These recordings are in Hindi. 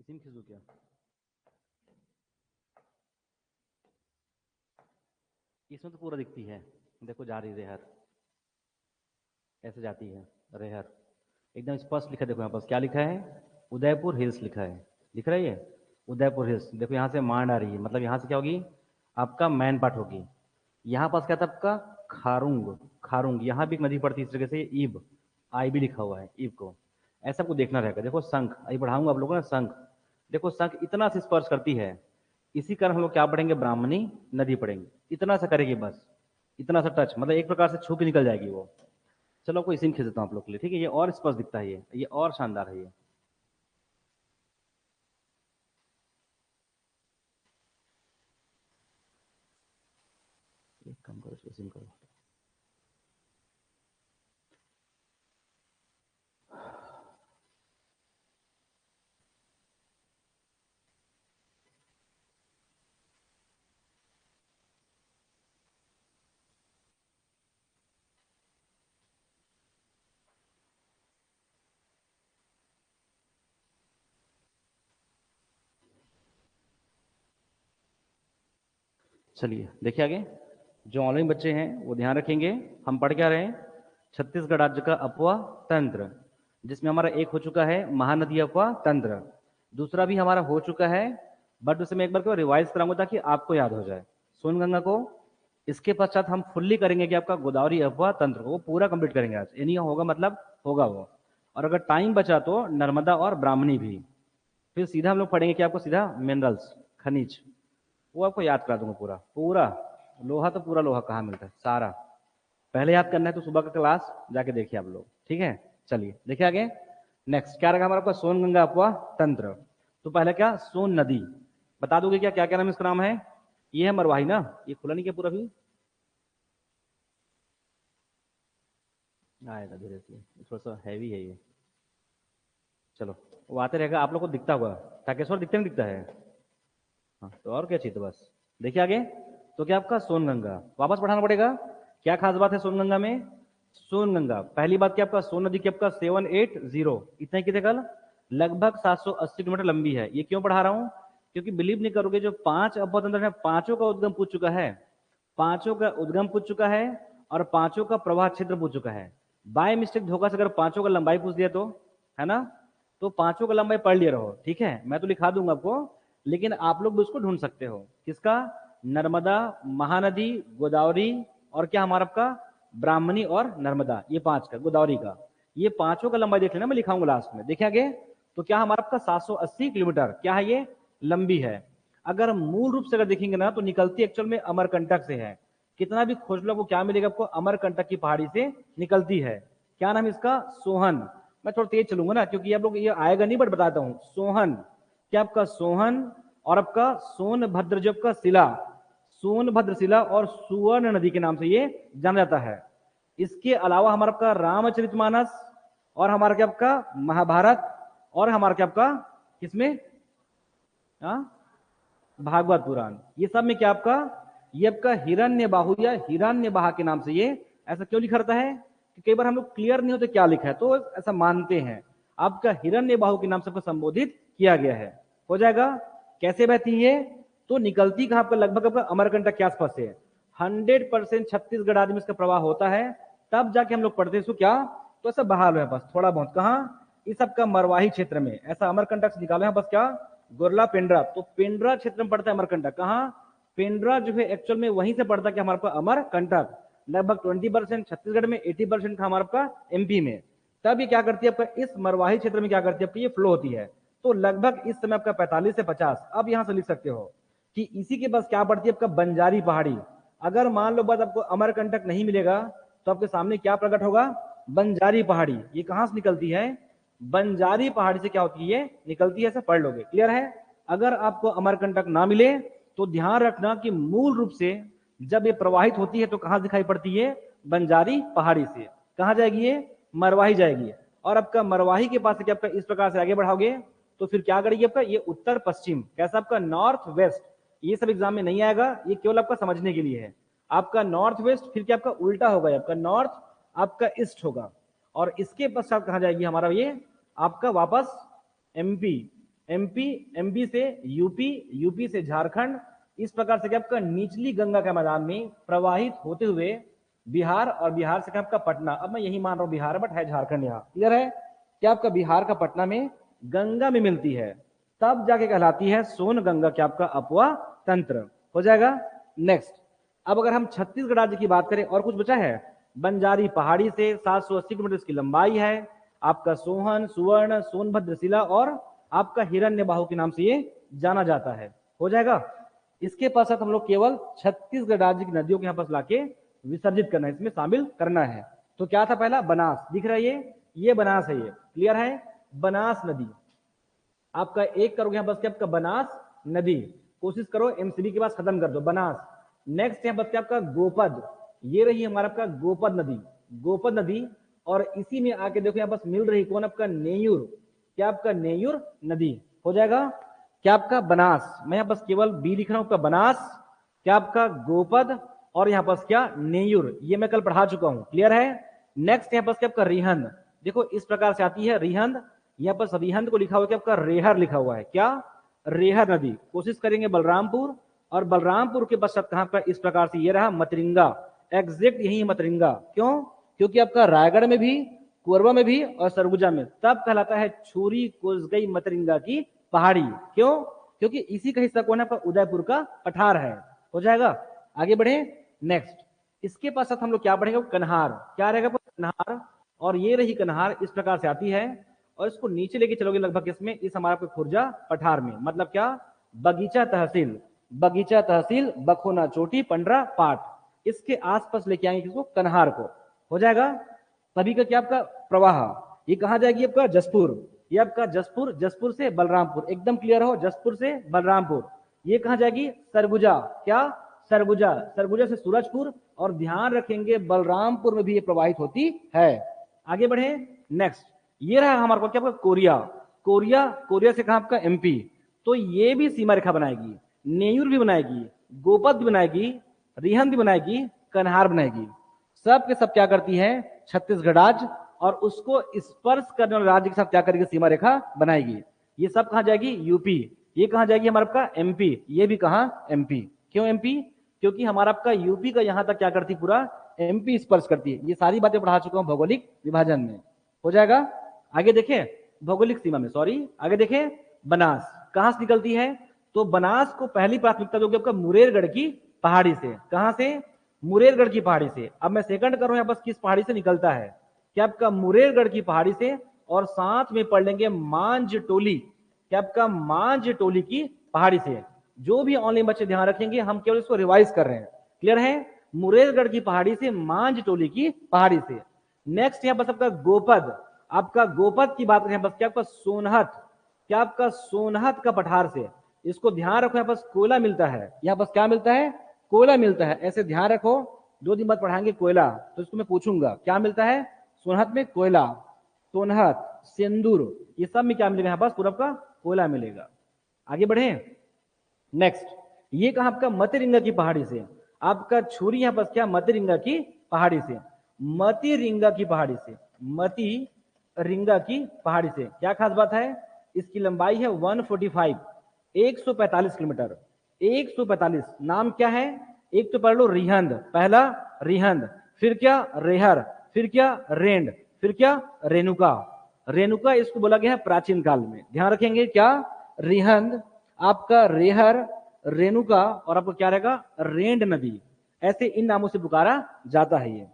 इसी में खींचू क्या? इसमें तो पूरा दिखती है, देखो जा रही रेहर, ऐसे जाती है रेहर, एकदम स्पष्ट लिखा है। देखो यहाँ पर क्या लिखा है, उदयपुर हिल्स लिखा है, दिख रहा है ये उदयपुर हिल्स। देखो यहाँ से मांड आ रही है, मतलब यहाँ से क्या होगी, आपका मैन पार्ट होगी। यहाँ पास क्या था आपका, खारुंग, खारुंग यहाँ भी एक नदी पड़ती है इस तरीके से, ईब, आई भी लिखा हुआ है ईब को, ऐसा आपको देखना रहेगा। देखो संख, अभी पढ़ाऊंगा आप लोगों ने संख, देखो संख इतना से स्पर्श करती है, इसी कारण हम लोग क्या पढ़ेंगे, ब्राह्मणी नदी पढ़ेंगे। इतना सा करेगी बस, इतना सा टच, मतलब एक प्रकार से छू के निकल जाएगी वो। चलो आपको इसी में खींच देता हूँ आप लोग के लिए, ठीक है, ये और स्पष्ट दिखता है, ये और शानदार है ये। एक काम करो, इसको सिम करो। चलिए देखिए आगे, जो ऑनलाइन बच्चे हैं वो ध्यान रखेंगे, हम पढ़ क्या रहे हैं, छत्तीसगढ़ राज्य का अपवा तंत्र, जिसमें हमारा एक हो चुका है महानदी अपवा तंत्र, दूसरा भी हमारा हो चुका है, बट उसे मैं एक बार क्यों रिवाइज कराऊंगा ताकि आपको याद हो जाए, सोनगंगा को। इसके पश्चात हम फुल्ली करेंगे कि आपका गोदावरी अपवा तंत्र को, वो पूरा कंप्लीट करेंगे आज, यानी होगा मतलब होगा वो। और अगर टाइम बचा तो नर्मदा और ब्राह्मणी भी। फिर सीधा हम लोग पढ़ेंगे कि आपको सीधा मिनरल्स, खनिज, वो आपको याद करा दूंगा पूरा पूरा। लोहा तो पूरा लोहा कहाँ मिलता है सारा, पहले याद करना है तो सुबह का क्लास जाके देखिए आप लोग, ठीक है। चलिए देखिए आगे, नेक्स्ट क्या रहेगा हमारा आपका, सोनगंगा अपवा तंत्र। तो पहले क्या, सोन नदी, बता दोगे क्या क्या क्या नाम इसका नाम है, ये है मरवाही ना, ये खुला नहीं क्या पूरा भी, आएगा धीरे धीरे, थोड़ा सा हैवी है ये। चलो वो आते रहेगा, आप लोग को दिखता होगा, ताकेश्वर दिखते नहीं दिखता है, हाँ तो और क्या चाहिए, तो बस देखिए आगे। तो क्या आपका सोनगंगा, वापस पढ़ाना पड़ेगा, क्या खास बात है सोनगंगा में, सोनगंगा पहली बात क्या आपका, सोन नदी की आपका 780, इतना ही कितने कल, लगभग 780 किलोमीटर लंबी है। ये क्यों पढ़ा रहा हूँ, क्योंकि बिलीव नहीं करोगे, जो 5 अपतंत्र है, पांचों का उद्गम पूछ चुका है, पांचों का उद्गम पूछ चुका है, और पांचों का प्रवाह क्षेत्र पूछ चुका है। बाय मिस्टेक धोखा से अगर पांचों का लंबाई पूछ दिया तो, है ना, तो पांचों का लंबाई पढ़ लिया रहो, ठीक है, मैं तो लिखा दूंगा आपको, लेकिन आप लोग भी उसको ढूंढ सकते हो, किसका, नर्मदा, महानदी, गोदावरी, और क्या हमारा आपका ब्राह्मणी और नर्मदा, ये पांच का गोदावरी का, ये पांचों का लंबाई देख लेना, मैं लिखाऊंगा लास्ट में, देखिए आगे। तो क्या हमारा आपका 780 किलोमीटर क्या है, ये लंबी है। अगर मूल रूप से अगर देखेंगे ना तो निकलती एक्चुअल में अमरकंटक से है, कितना भी खोज लो, वो क्या मिलेगा आपको, अमरकंटक की पहाड़ी से निकलती है। क्या नाम इसका, सोहन। मैं थोड़ा तेज चलूंगा ना, क्योंकि आप लोग ये आएगा नहीं, बट बताता हूं, सोहन, क्या आपका सोहन, और आपका सोनभद्र, जो आपका शिला, सोनभद्र शिला और सुवर्ण नदी के नाम से ये जाना जाता है। इसके अलावा हमारा आपका रामचरितमानस, और हमारा क्या आपका महाभारत, और हमारा क्या आपका किसमें, हाँ, भागवत पुराण, ये सब में क्या आपका, ये आपका हिरण्यबाहु या हिरण्यबाह के नाम से ये ऐसा क्यों लिखा रहता है, कि कई बार हम लोग क्लियर नहीं होते क्या लिखा है, तो ऐसा मानते हैं, आपका हिरण्यबाहु के नाम से आपको संबोधित किया गया है। हो जाएगा, कैसे बहती है, तो निकलती कहां पर, लगभग आपका अमरकंटक के आसपास से 100% छत्तीसगढ़ आदि में इसका प्रवाह होता है, तब जाके हम लोग पढ़ते हैं इसको क्या, तो ऐसा बहाल है बस थोड़ा बहुत, कहाँ, इस सबका मरवाही क्षेत्र में, ऐसा अमरकंटक से निकाले हैं बस क्या, गोरला पेंड्रा, तो पेंड्रा क्षेत्र में पड़ता है अमरकंटक, कहाँ, पेंड्रा जो है एक्चुअल में वहीं से पड़ता है कि हमारे पास अमरकंटक, लगभग 20% छत्तीसगढ़ में, 80% का हमारे पास एमपी में। तब ये क्या करती है आपका, इस मरवाही क्षेत्र में क्या करती है आपकी, ये फ्लो होती है। तो लगभग इस समय आपका 45 से 50, अब यहां से लिख सकते हो कि इसी के पास क्या पड़ती है आपका, बंजारी पहाड़ी। अगर मान लो बस आपको अमरकंटक नहीं मिलेगा, तो आपके सामने क्या प्रकट होगा, बंजारी पहाड़ी। ये कहां से निकलती है, बंजारी पहाड़ी से क्या होती है, ये निकलती है, ऐसे पढ़ लोगे, क्लियर है। अगर आपको अमरकंटक ना मिले तो ध्यान रखना कि मूल रूप से जब ये प्रवाहित होती है तो कहां दिखाई पड़ती है, बंजारी पहाड़ी से। कहां जाएगी ये, मरवाही जाएगी। और आपका मरवाही के पास से क्या आपका इस प्रकार से आगे बढ़ाओगे तो फिर क्या करेगी आपका, ये उत्तर पश्चिम, कैसा आपका नॉर्थ वेस्ट, ये सब एग्जाम में नहीं आएगा, ये केवल आपका समझने के लिए है। आपका नॉर्थ वेस्ट फिर क्या आपका उल्टा होगा, आपका नॉर्थ आपका ईस्ट होगा, और इसके पश्चात कहां जाएगी हमारा ये, आपका वापस एमपी, एमपी, एमपी से यूपी, यूपी से झारखंड, इस प्रकार से क्या आपका निचली गंगा के मैदान में प्रवाहित होते हुए बिहार, और बिहार से क्या आपका पटना, अब मैं यही मान रहा हूं बिहार बट है झारखंड यहाँ, क्लियर है, क्या आपका बिहार का पटना में गंगा में मिलती है, तब जाके कहलाती है सोन गंगा क्या आपका अपवा तंत्र, हो जाएगा। नेक्स्ट, अब अगर हम छत्तीसगढ़ राज्य की बात करें, और कुछ बचा है, बंजारी पहाड़ी से 780 किलोमीटर इसकी लंबाई है, आपका सोहन, सुवर्ण, सोनभद्र शिला और आपका हिरण्यबाहु के नाम से ये जाना जाता है, हो जाएगा। इसके पश्चात हम लोग केवल छत्तीसगढ़ राज्य की नदियों के यहाँ पास लाके विसर्जित करना है, इसमें शामिल करना है। तो क्या था पहला, बनास, दिख रहा है ये बनास है, ये क्लियर है, बनास नदी आपका एक करोगे यहाँ बस क्या आपका बनास नदी, कोशिश करो एमसीबी के पास खत्म कर दो बनास। नेक्स्ट यहाँ बस क्या आपका गोपद, ये रही हमारा आपका गोपद नदी, गोपद नदी, और इसी में आके देखो यहाँ बस मिल रही कौन आपका नेयूर, क्या आपका नेयूर नदी, हो जाएगा क्या आपका बनास, मैं यहाँ बस केवल बी लिख रहा हूं आपका बनास, क्या आपका गोपद, और यहाँ पास क्या नेयूर, ये मैं कल पढ़ा चुका हूं, क्लियर है। नेक्स्ट यहाँ पास क्या आपका रिहंद, देखो इस प्रकार से आती है रिहंद, यहाँ पर रिहंद को लिखा हुआ है क्या आपका रेहर लिखा हुआ है, क्या रेहर नदी, कोशिश करेंगे बलरामपुर, और बलरामपुर के पश्चात कहां पर इस प्रकार से ये रहा मतरिंगा, एग्जैक्ट यही है मतरिंगा, क्यों, क्योंकि आपका रायगढ़ में भी, कोरबा में भी और सरगुजा में, तब कहलाता है छुरी कोसगई मतरिंगा की पहाड़ी, क्यों, क्योंकि इसी का हिस्सा कौन है आपका उदयपुर का पठार है, हो जाएगा। आगे बढ़े, नेक्स्ट, इसके पश्चात हम लोग क्या पढ़ेंगे, कन्हार, क्या रहेगा कन्हार, और ये रही कन्हार इस प्रकार से आती है, और इसको नीचे लेके चलोगे लगभग इसमें, इस हमारा खुर्जा पठार में, मतलब क्या बगीचा तहसील, बगीचा तहसील, बखोना चोटी, पंडरा पाट, इसके आसपास लेके आएंगे किसको, कन्हार को, हो जाएगा। सभी का क्या आपका प्रवाह, ये कहां जाएगी आपका जसपुर, ये आपका जसपुर, जसपुर से बलरामपुर, एकदम क्लियर हो, जसपुर से बलरामपुर, ये कहां जाएगी सरगुजा, क्या सरगुजा, सरगुजा से सूरजपुर, और ध्यान रखेंगे बलरामपुर में भी ये प्रवाहित होती है। आगे बढ़े, नेक्स्ट, ये रहा हमारे पास क्या आपका कोरिया, कोरिया, कोरिया से कहा आपका एमपी, तो ये भी सीमा रेखा बनाएगी, नेयूर भी बनाएगी, गोपद भी बनाएगी, रिहंद भी बनाएगी, कन्हार बनाएगी, सब के सब क्या करती है छत्तीसगढ़ राज्य, और उसको स्पर्श करने वाले राज्य के साथ क्या करेगी, सीमा रेखा बनाएगी। ये सब कहां जाएगी, यूपी, ये कहां जाएगी हमारा आपका एमपी, ये भी कहां एमपी, क्यों एमपी, क्योंकि हमारा आपका यूपी का यहां तक क्या करती पूरा एमपी स्पर्श करती है, ये सारी बातें पढ़ा चुका हूं भौगोलिक विभाजन में, हो जाएगा। आगे देखें, भौगोलिक सीमा में, सॉरी, आगे देखें, बनास कहां से निकलती है, तो बनास को पहली प्राथमिकता दोगे आपका मुरेरगढ़ की पहाड़ी से, कहां से, मुरेरगढ़ की पहाड़ी से। अब मैं सेकंड कर रहा हूं यहाँ बस किस पहाड़ी से निकलता है, क्या आपका मुरेरगढ़ की पहाड़ी से, और साथ में पढ़ लेंगे मांझ टोली, क्या आपका मांझ टोली की पहाड़ी से। जो भी ऑनलाइन बच्चे ध्यान रखेंगे, हम केवल इसको रिवाइज कर रहे हैं, क्लियर है, मुरेरगढ़ की पहाड़ी से, मांझ टोली की पहाड़ी से। नेक्स्ट यहाँ बस आपका गोपद, आपका गोपद की बात करें बस क्या आपका सोनहत, क्या आपका सोनहत का पठार से, इसको ध्यान रखो, यहाँ बस कोयला मिलता है, यहाँ बस क्या मिलता है, कोयला मिलता है, ऐसे ध्यान रखो, 2 दिन बाद पढ़ाएंगे कोयला, तो इसको मैं पूछूंगा क्या मिलता है, सोनहत में कोयला, सोनहत, सिंदूर, ये सब में क्या मिलेगा, यहाँ पास पूरा आपका कोयला मिलेगा। आगे बढ़े, नेक्स्ट, ये कहा आपका मतरिंगा की पहाड़ी से, आपका छुरी यहाँ पास क्या मतिरिंगा की पहाड़ी से, मतिरिंगा की पहाड़ी से, मती रिंगा की पहाड़ी से, क्या खास बात है, इसकी लंबाई है 145, 145 किलोमीटर, 145, नाम क्या है, एक तो पढ़ लो रिहंद, पहला रिहंद, फिर क्या रेहर, फिर क्या रेंड, फिर क्या रेणुका, रेणुका इसको बोला गया है प्राचीन काल में, ध्यान रखेंगे, क्या रिहंद, आपका रेहर, रेणुका, और आपको क्या रहेगा रेंड नदी, ऐसे इन नामों से पुकारा जाता है ये।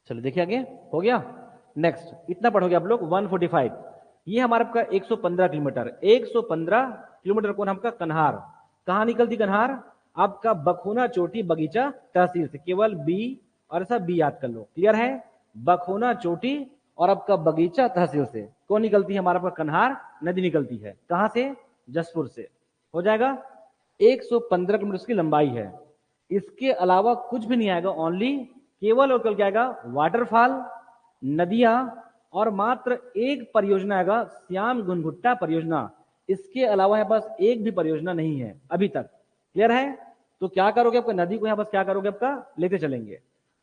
चलो देखिए आगे, हो गया, नेक्स्ट, इतना पढ़ोगे आप लोग 145, ये हमारा आपका 115 किलोमीटर, 115 किलोमीटर कौन आपका कन्हार, कहां निकलती कन्हार, आपका बखोना चोटी बगीचा तहसील से, केवल बी और ऐसा बी याद कर लो, क्लियर है, बखोना चोटी और आपका बगीचा तहसील से कौन निकलती है, हमारा आपका कन्हार नदी निकलती है, कहां से, जसपुर से, हो जाएगा। 115 किलोमीटर की लंबाई है, इसके अलावा कुछ भी नहीं आएगा, ओनली केवल और केवल क्या आएगा, वाटरफॉल, नदियां, और मात्र एक परियोजना आएगा, श्याम गुनगुट्टा परियोजना, इसके अलावा यहाँ पास एक भी परियोजना नहीं है अभी तक, क्लियर है। तो क्या करोगे, आपका नदी को यहाँ पास क्या करोगे, आपका लेते चलेंगे।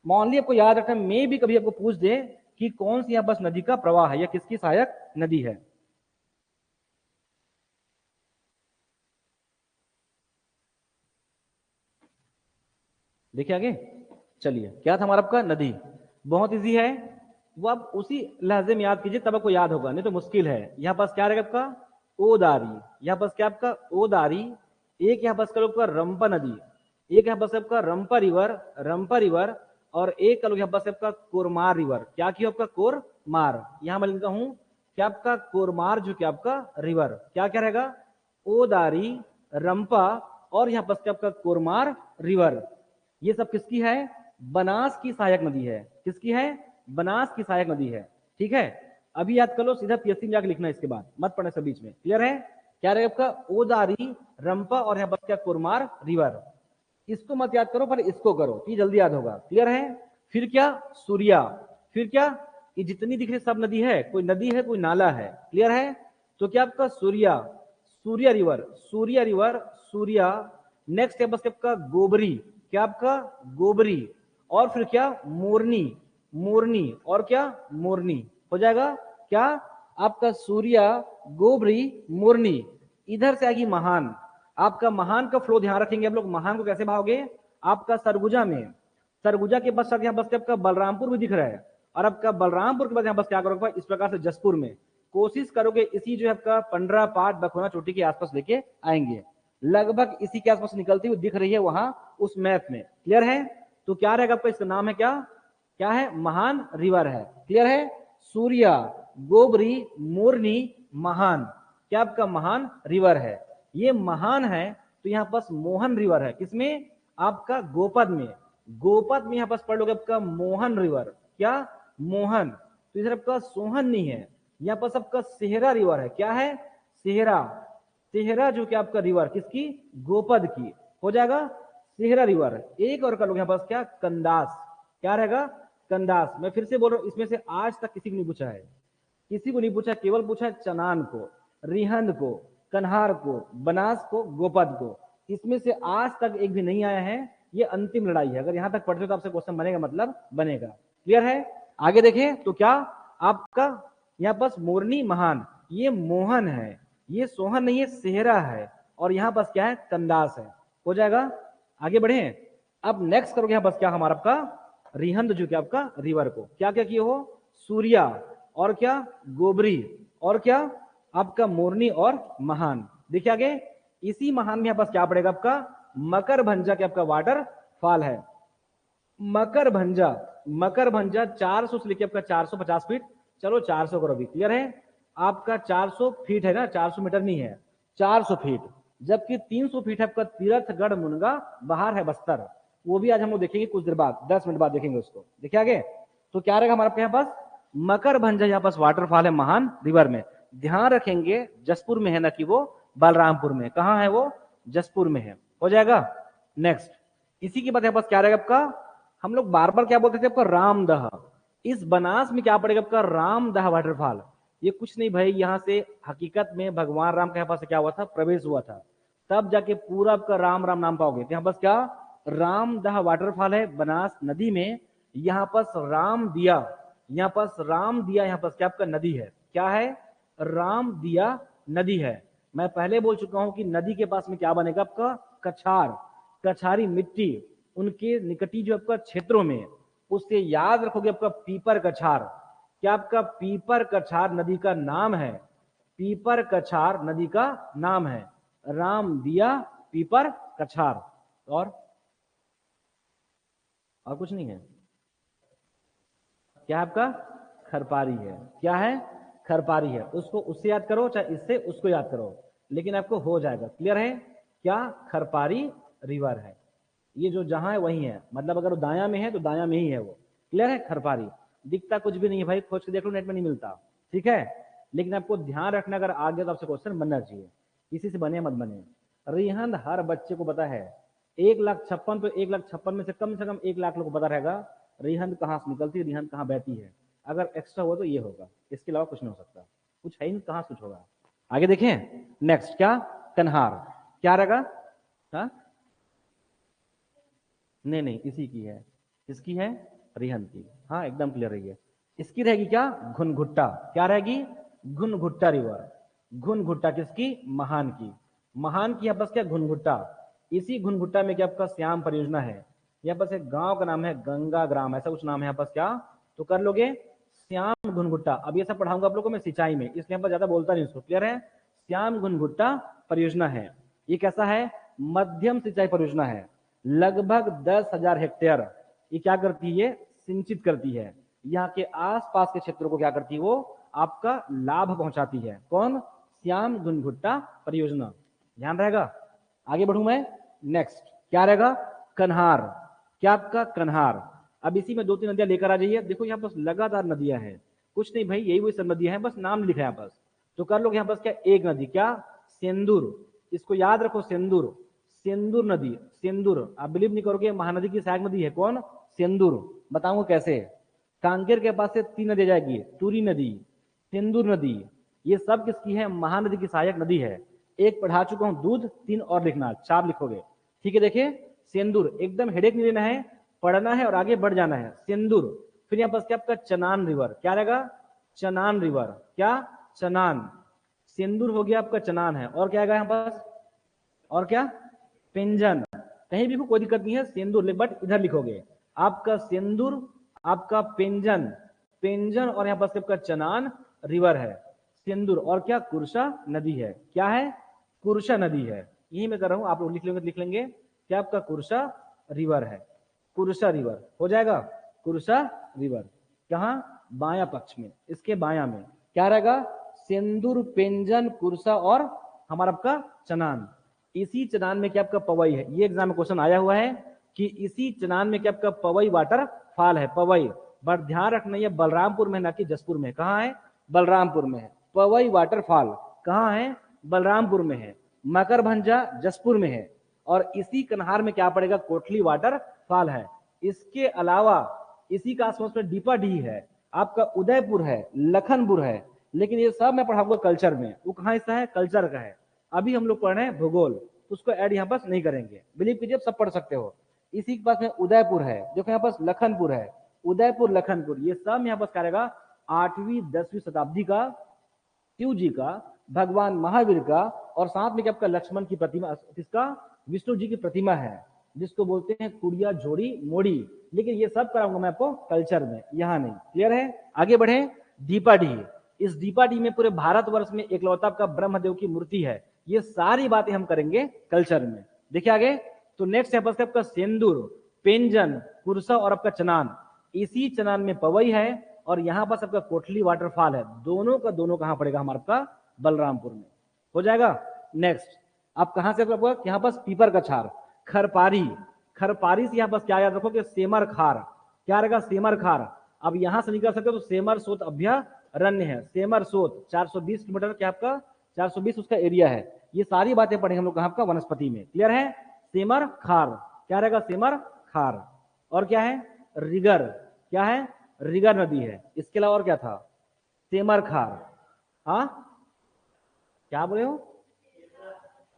ओनली आपको याद रखना, मैं भी कभी आपको पूछ दे कि कौन सी यहाँ बस नदी का प्रवाह है या किसकी सहायक नदी है। देखिए आगे, चलिए क्या था हमारा आपका नदी, बहुत इजी है, वो आप उसी लहजे में याद कीजिए तब आपको याद होगा, नहीं तो मुश्किल है। यहाँ पास क्या रहेगा आपका ओदारी, यहाँ पास क्या आपका ओदारी, एक यहाँ पास का आपका रंपा नदी, एक यहाँ पास आपका रंपा रिवर, और एक का लोग यहाँ पास आपका कोरमार रिवर। क्या किया आपका कोरमार, यहाँ मैं लिखता हूँ क्या आपका कोरमार जो क्या आपका रिवर, क्या क्या रहेगा ओदारी, रंपा, और यहाँ पास क्या आपका कोरमार रिवर। ये सब किसकी है, बनास की सहायक नदी है। किसकी है, बनास की सहायक नदी है। ठीक है, अभी याद कर लो, सीधा पीएससी में जाकर लिखना है, इसके बाद मत पढ़ने से बीच में। क्लियर है, क्या रहेगा आपका ओदारी, रंपा, और यहाँ पर क्या कुरमार रिवर। इसको मत याद करो, पहले इसको करो, तो ये जल्दी याद होगा। क्लियर है, फिर क्या सूर्या, फिर क्या, ये जितनी दिख रही सब नदी है, कोई नदी है कोई नाला है। क्लियर है, तो क्या आपका Surya, Surya river, Surya river, Surya. Next है बस आपका गोबरी, क्या आपका गोबरी, और फिर क्या मोरनी, मोरनी, और क्या मोरनी हो जाएगा क्या आपका सूर्या, गोबरी, मोरनी। इधर से आएगी महान, आपका महान का फ्लो ध्यान रखेंगे आप लोग। महान को कैसे भाओगे, आपका सरगुजा में, सरगुजा के बस यहाँ बस आपका बलरामपुर भी दिख रहा है, और आपका बलरामपुर के बाद यहाँ बस क्या करोगे इस प्रकार से जसपुर में, कोशिश करोगे इसी जो है आपका पंडरा पाट बखोना चोटी के आसपास लेके आएंगे, लगभग इसी के आसपास निकलती हुई दिख रही है वहां उस मैप में। क्लियर है, तो क्या रहेगा आपका, इसका नाम है क्या, क्या है महान रिवर है। क्लियर है, सूर्या, गोबरी, मोरनी, महान, क्या आपका महान रिवर है। ये महान है, तो यहाँ पास मोहन रिवर है, किसमें आपका गोपद में, गोपद में यहाँ पास पढ़ लोगे आपका मोहन रिवर, क्या मोहन, तो इधर आपका सोहन नहीं है, यहाँ पास आपका सेहरा रिवर है। क्या है सेहरा, सेहरा जो कि आपका रिवर किसकी, गोपद की हो जाएगा सेहरा रिवर। एक और कर लो यहाँ पास क्या कंदास, क्या रहेगा कंदास। मैं फिर से बोल रहा हूं, इसमें से आज तक किसी को नहीं पूछा है, किसी को नहीं पूछा, केवल पूछा है चनान को, रिहंद को, कन्हार को, बनास को, गोपद को। इसमें से आज तक एक भी नहीं आया है, ये अंतिम लड़ाई है। अगर यहां तक पढ़ते हो तो आपसे क्वेश्चन बनेगा, मतलब बनेगा। क्लियर है, आगे देखें तो क्या आपका यहाँ पास मोरनी महान, ये मोहन है, ये सोहन नहीं है सेहरा है, और यहाँ पास क्या है कंदास है, हो जाएगा। आगे बढ़े, अब नेक्स्ट करोगे यहाँ पास क्या हमारा आपका रिहंद जो क्या आपका रिवर को क्या क्या किए हो, सूर्या, और क्या गोबरी, और क्या आपका मोरनी, और महान। देखिए आगे, इसी महान में यहाँ पास क्या पड़ेगा आपका मकर भंजा के आपका वाटर फॉल है, मकर भंजा, मकर भंजा 400 से लेके आपका 450 फीट, चलो 400 करो अभी। क्लियर है, आपका 400 फीट है ना, 400 मीटर नहीं है, 400 फीट, जबकि 300 फीट है आपका तीरथगढ़ मुनगा बाहर है बस्तर, वो भी आज हम लोग देखेंगे कुछ देर बाद, 10 मिनट बाद देखेंगे उसको। देखिए आगे, तो क्या रहेगा हमारे यहाँ पास मकर भंजा, यहाँ पास वाटरफॉल है महान रिवर में। ध्यान रखेंगे जसपुर में है ना कि वो बलरामपुर में, कहाँ है वो जसपुर में है, हो जाएगा। नेक्स्ट, इसी के बाद यहाँ पास क्या रहेगा आपका, हम लोग बार बार क्या बोलते थे आपका रामदह, इस बनास में क्या पड़ेगा आपका रामदह वाटरफॉल। ये कुछ नहीं भाई, यहाँ से हकीकत में भगवान राम के यहाँ पास क्या हुआ था, प्रवेश हुआ था, तब जाके पूरा आपका राम राम नाम पाओगे। तो यहाँ पास क्या रामदह वाटरफॉल है बनास नदी में, यहाँ पास राम दिया, यहाँ पास राम दिया, यहाँ पास क्या आपका नदी है, क्या है राम दिया नदी है। मैं पहले बोल चुका हूं कि नदी के पास में क्या बनेगा आपका कछार, कछारी मिट्टी, उनके निकटी जो आपका क्षेत्रों में, उससे याद रखोगे आपका पीपर कछार, क्या आपका पीपर कछार नदी का नाम है, पीपर कछार नदी का नाम है, राम दिया पीपर कछार। और कुछ नहीं है, क्या आपका खरपारी है, क्या है खरपारी है, उसको उससे याद करो चाहे इससे उसको याद करो, लेकिन आपको हो जाएगा। क्लियर है, क्या खरपारी रिवर है, ये जो जहां है वही है, मतलब अगर वो दाया में है तो दाया में ही है वो। क्लियर है, खरपारी दिखता कुछ भी नहीं है भाई, खोज के देख लो, नेट में नहीं मिलता। ठीक है, लेकिन आपको ध्यान रखना, अगर आ गया तो आपसे क्वेश्चन बनना चाहिए, किसी से बने मत बने। रिहंद हर बच्चे को पता है, 1,56,000 तो 1,56,000 में से कम 1,00,000 लोग को पता रहेगा रिहंद कहाँ से निकलती है, रिहंद कहाँ बहती है। अगर एक्स्ट्रा हुआ तो ये होगा, इसके अलावा कुछ नहीं हो सकता, कुछ है ही नहीं, कहाँ कुछ होगा। आगे देखें, नेक्स्ट क्या कन्हार, क्या रहेगा, हाँ नहीं नहीं इसी की है, इसकी है रिहंद की, हाँ एकदम क्लियर रही है। इसकी रहेगी क्या, घुनघुट्टा। क्या रहेगी, घुनघुट्टा रिवर। घुनघुट्टा किसकी, महान की। महान की यहाँ पास क्या, घुनघुट्टा। इसी घुनघुट्टा में क्या आपका श्याम परियोजना है। यहाँ पास एक गांव का नाम है गंगा ग्राम, ऐसा कुछ नाम है यहाँ पास क्या, तो कर लोगे श्याम घुनघुट्टा। अब ये सब पढ़ाऊंगा आप लोगों को मैं सिंचाई में, इसलिए यहाँ पर ज्यादा बोलता नहीं उसको, क्लियर है। श्याम घुनघुट्टा परियोजना है। ये कैसा है, मध्यम सिंचाई परियोजना है, लगभग 10,000 हेक्टेयर। ये क्या करती है, सिंचित करती है। यहाँ के आसपास के क्षेत्रों को क्या करती है, वो आपका लाभ पहुंचाती है। कौन, श्याम घुनघुट्टा परियोजना, ध्यान रहेगा। आगे बढ़ू मैं, नेक्स्ट क्या रहेगा, कन्हार। क्या आपका, कन्हार। अब इसी में 2-3 नदियां लेकर आ जाइए। देखो यहाँ पास लगातार नदियां हैं, कुछ नहीं भाई, यही वही सब नदियां हैं, बस नाम लिखा है यहाँ पास। तो कर लो यहाँ पास क्या, एक नदी क्या, सेंदूर। इसको याद रखो, सेंदूर। सेंदूर नदी, सेंदूर, आप बिलीव नहीं करोगे, महानदी की सहायक नदी है कौन, सेंदूर। बताऊंगा कैसे। कांकेर के पास से 3 नदी जाएगी, तुरी नदी, सिंदूर नदी। ये सब किसकी है, महानदी की सहायक नदी है। एक पढ़ा चुका हूं, दूध, 3 और लिखना, 4 लिखोगे। ठीक है, देखिए सिंदूर, एकदम हेडेक नहीं लेना है, पढ़ना है और आगे बढ़ जाना है। सिंदूर। फिर यहाँ पास क्या आपका चनान रिवर, क्या रहेगा, चनान रिवर। क्या, चनान। सिंदूर हो गया आपका, चनान है, और क्या आएगा यहाँ पास, और क्या, पिंजन। कहीं भी कोई दिक्कत नहीं है, सिंदूर बट इधर लिखोगे आपका सिंदूर, आपका पिंजन, पिंजन, और यहाँ पास आपका चनान रिवर है, सिंदूर, और क्या, कुर्सा नदी है। क्या है, कुर्सा नदी है। यही मैं कर रहा हूं, आप लोग लिख लेंगे तो लिख लेंगे, क्या आपका कुर्सा रिवर है। कुर्सा रिवर हो जाएगा, कुर्सा रिवर। कहाँ, बाया पक्ष में, इसके बाया में क्या रहेगा, सिंदूर, पिंजन, कुर्सा और हमारा आपका चनान। इसी चनान में क्या आपका पवई है। ये एग्जाम में क्वेश्चन आया हुआ है कि इसी चनान में क्या आपका पवई वाटर फॉल है, पवई। बट ध्यान रखना, ये बलरामपुर में, ना कि जसपुर में। कहाँ है, बलरामपुर में है। पवई वाटरफॉल कहाँ है, बलरामपुर में है। मकरभंजा जसपुर में है। और इसी कन्हार में क्या पड़ेगा, कोटली वाटरफॉल है। इसके अलावा इसी का आसपास में डीपाडी है, आपका उदयपुर है, लखनपुर है। लेकिन ये सब मैं पढ़ाऊंगा कल्चर में, वो कहाँ हिस्सा है, कल्चर का है। अभी हम लोग पढ़ रहे हैं भूगोल, तो उसको ऐड यहाँ पास नहीं करेंगे, बिलीव कीजिए सब पढ़ सकते हो। इसी के पास में उदयपुर है, देखो यहाँ पास लखनपुर है, उदयपुर, लखनपुर, ये सब यहाँ पास करेगा 8वीं-10वीं शताब्दी का शिव जी का, भगवान महावीर का, और साथ में क्या आपका लक्ष्मण की प्रतिमा, किसका, विष्णु जी की प्रतिमा है, जिसको बोलते हैं कुड़िया जोड़ी मोड़ी। लेकिन ये सब कराऊंगा मैं आपको कल्चर में, यहाँ नहीं, क्लियर है। आगे बढ़े, दीपाडी। इस दीपाडी में पूरे भारतवर्ष में एकलौता का ब्रह्मदेव की मूर्ति है। ये सारी बातें हम करेंगे कल्चर में। देखिए आगे, तो नेक्स्ट है आपका सिंदूर, पेंजन, कुरसा और आपका चनान। इसी चनान में पवई है, और यहाँ पास आपका कोटली वाटरफॉल है। दोनों का दोनों कहां पड़ेगा, हमारा आपका बलरामपुर में हो जाएगा। नेक्स्ट, आप कहां से आपका यहाँ पास पीपर का छार, खरपारी। खरपारी से यहाँ पास क्या याद रखोगे, सेमर खार। क्या रहेगा, सेमर खार। अब यहां से निकल सकते हो तो सेमर सोत अभ्यारण्य है, सेमर सोत 420 किलोमीटर क्या आपका, 420 उसका एरिया है। ये सारी बातें पढ़ेंगे हम लोग कहाँ आपका, वनस्पति में, क्लियर है। सेमर खार, क्या रहेगा, सेमर खार। और क्या है, रिगर। क्या है, रिगर नदी है। इसके अलावा और क्या था, सेमर खार। हाँ, क्या बोले हो,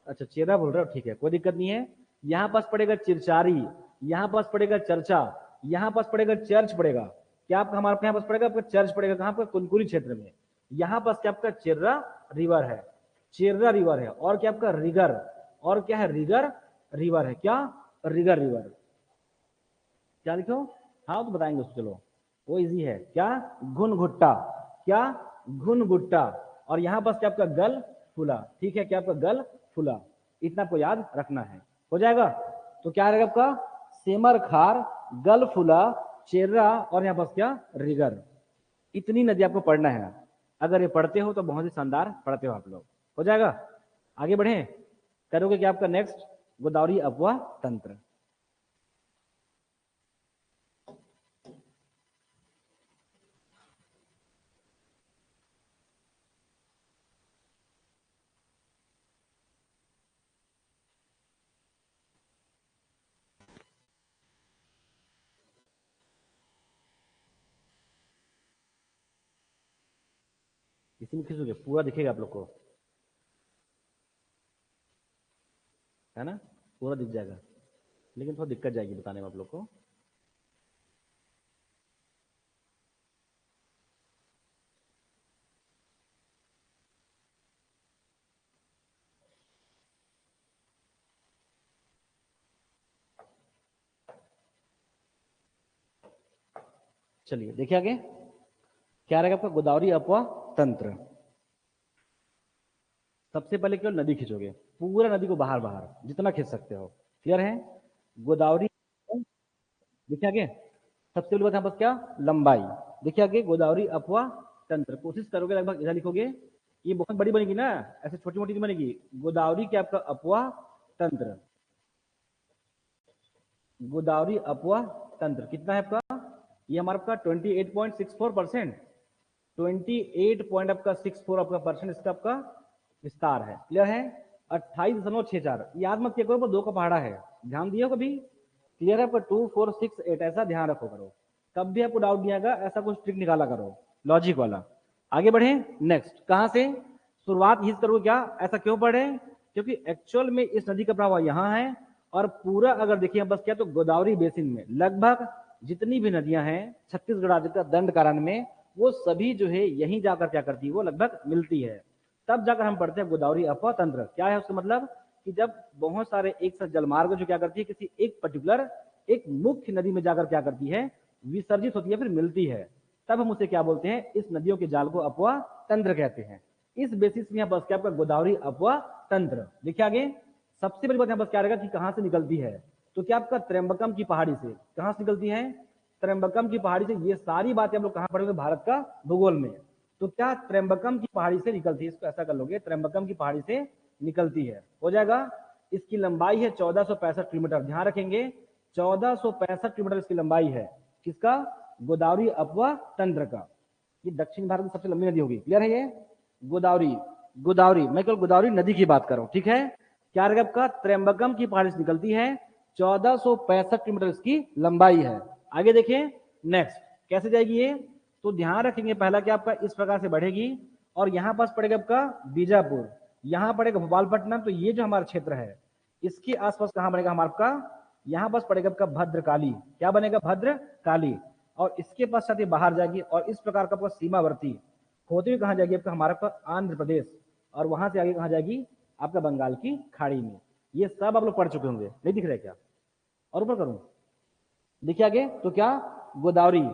अच्छा चेरा बोल रहे हो, ठीक है, कोई दिक्कत नहीं है। यहाँ पास पड़ेगा चिरचारी, यहाँ पास पड़ेगा चर्चा, यहाँ पास पड़ेगा चर्च पड़ेगा। क्या आपका, हमारे यहाँ पास पड़ेगा आपका चर्च पड़ेगा, कहाँ पर, कुनकुरी क्षेत्र में। यहाँ पास क्या आपका चिर्रा रिवर है, चिर्रा रिवर है। और क्या आपका रिगर, और क्या है, रिगर रिवर है। क्या, रिगर रिवर। क्या लिखो, हाँ तो बताएंगे उसको, चलो वो इजी है। क्या, घुनघुट्टा। क्या, घुनघुट्टा। और यहां पास क्या आपका गल फुला, ठीक है, क्या आपका गल फुला। इतना आपको याद रखना है, हो जाएगा। तो क्या रहेगा आपका, सेमर खार, गल फुला, चेर्रा, और यहाँ पास क्या, रिगर। इतनी नदी आपको पढ़ना है। अगर ये पढ़ते हो तो बहुत ही शानदार पढ़ते हो आप लोग, हो जाएगा। आगे बढ़े, करोगे क्या आपका नेक्स्ट, गोदावरी अपवाह तंत्र। इसी में खींचोगे पूरा दिखेगा आप लोग को, है ना, पूरा दिख जाएगा। लेकिन थोड़ा दिक्कत जाएगी बताने में आप लोग को। चलिए देखिए आगे क्या रहेगा आपका गोदावरी अपवा तंत्र। सबसे पहले केवल नदी खींचोगे, पूरा नदी को बाहर बाहर जितना खींच सकते हो। क्लियर है? गोदावरी, देखिए आगे सबसे पहले बात यहाँ पर क्या, लंबाई। देखिए आगे गोदावरी अपवा तंत्र, कोशिश करोगे लगभग इधर लिखोगे, ये बहुत बड़ी बनेगी ना, ऐसे छोटी मोटी नहीं बनेगी। गोदावरी क्या आपका अपवा तंत्र, गोदावरी अपवा तंत्र कितना है आपका, ये हमारा आपका 28.64%, 28.64 आपका परसेंट इसका आपका विस्तार है। क्लियर है? 28.64, याद मत किया करो, 2 का पहाड़ा है, ध्यान दियो कभी। क्लियर है आपका 2468, ऐसा ध्यान रखो करो, कब भी आपको डाउट नहीं आएगा ऐसा कुछ ट्रिक निकाला करो लॉजिक वाला। आगे बढ़े नेक्स्ट, कहां से शुरुआत ही करोगे क्या, ऐसा क्यों पढ़े, क्योंकि एक्चुअल में इस नदी का प्रवाह यहाँ है और पूरा अगर देखिए बस क्या तो गोदावरी बेसिन में लगभग जितनी भी नदियां हैं छत्तीसगढ़ राज्य का दंड कारण्य में, वो सभी जो है यहीं जाकर क्या करती है, वो लगभग मिलती है। तब जाकर हम पढ़ते हैं गोदावरी अपवा तंत्र। क्या है उसका मतलब कि जब बहुत सारे एक साथ जलमार्ग जो क्या करती है किसी एक पर्टिकुलर एक मुख्य नदी में जाकर क्या करती है, विसर्जित होती है, फिर मिलती है, तब हम उसे क्या बोलते हैं, इस नदियों के जाल को अपवा तंत्र कहते हैं। इस बेसिस में यहाँ बस क्या आपका गोदावरी अपवा तंत्र। देखिए आगे सबसे पहली बात यहाँ बस क्या रहेगा कि कहां से निकलती है, तो क्या आपका त्र्यंबकम की पहाड़ी से। कहां से निकलती है, त्र्यंबकम की पहाड़ी से। ये सारी बातें हम लोग कहां पढ़ेंगे, भारत का भूगोल में। तो क्या त्र्यंबकम की पहाड़ी से निकलती है, इसको ऐसा कर लोगे, त्र्यंबकम की पहाड़ी से निकलती है, हो जाएगा। इसकी लंबाई है 1465 किलोमीटर, ध्यान रखेंगे 1465 किलोमीटर इसकी लंबाई है, किसका, गोदावरी अपवा तंत्र का। ये दक्षिण भारत की सबसे लंबी नदी होगी। क्लियर है? ये गोदावरी, गोदावरी मैं केवल गोदावरी नदी की बात कर रहा हूं, ठीक है। क्या रहेगा आपका, त्र्यंबकम की पहाड़ी से निकलती है, 1465 किलोमीटर इसकी लंबाई है। आगे देखिए नेक्स्ट कैसे जाएगी ये, तो ध्यान रखेंगे पहला क्या आपका इस प्रकार से बढ़ेगी और यहां पास पड़ेगा आपका बीजापुर, यहां पड़ेगा भोपालपट्टनम, तो ये जो हमारा क्षेत्र है इसके आसपास कहां बनेगा हमारा आपका, यहां पास पड़ेगा आपका भद्रकाली। क्या बनेगा, भद्रकाली। और इसके पश्चात ये बाहर जाएगी और इस प्रकार का आपका सीमावर्ती होते हुए कहां जाएगी आपका, हमारा आपका आंध्र प्रदेश, और वहां से आगे कहां जाएगी आपका बंगाल की खाड़ी में। ये सब आप लोग पढ़ चुके होंगे, नहीं दिख रहा है क्या, और ऊपर करूं, देखिए आगे तो क्या, गोदावरी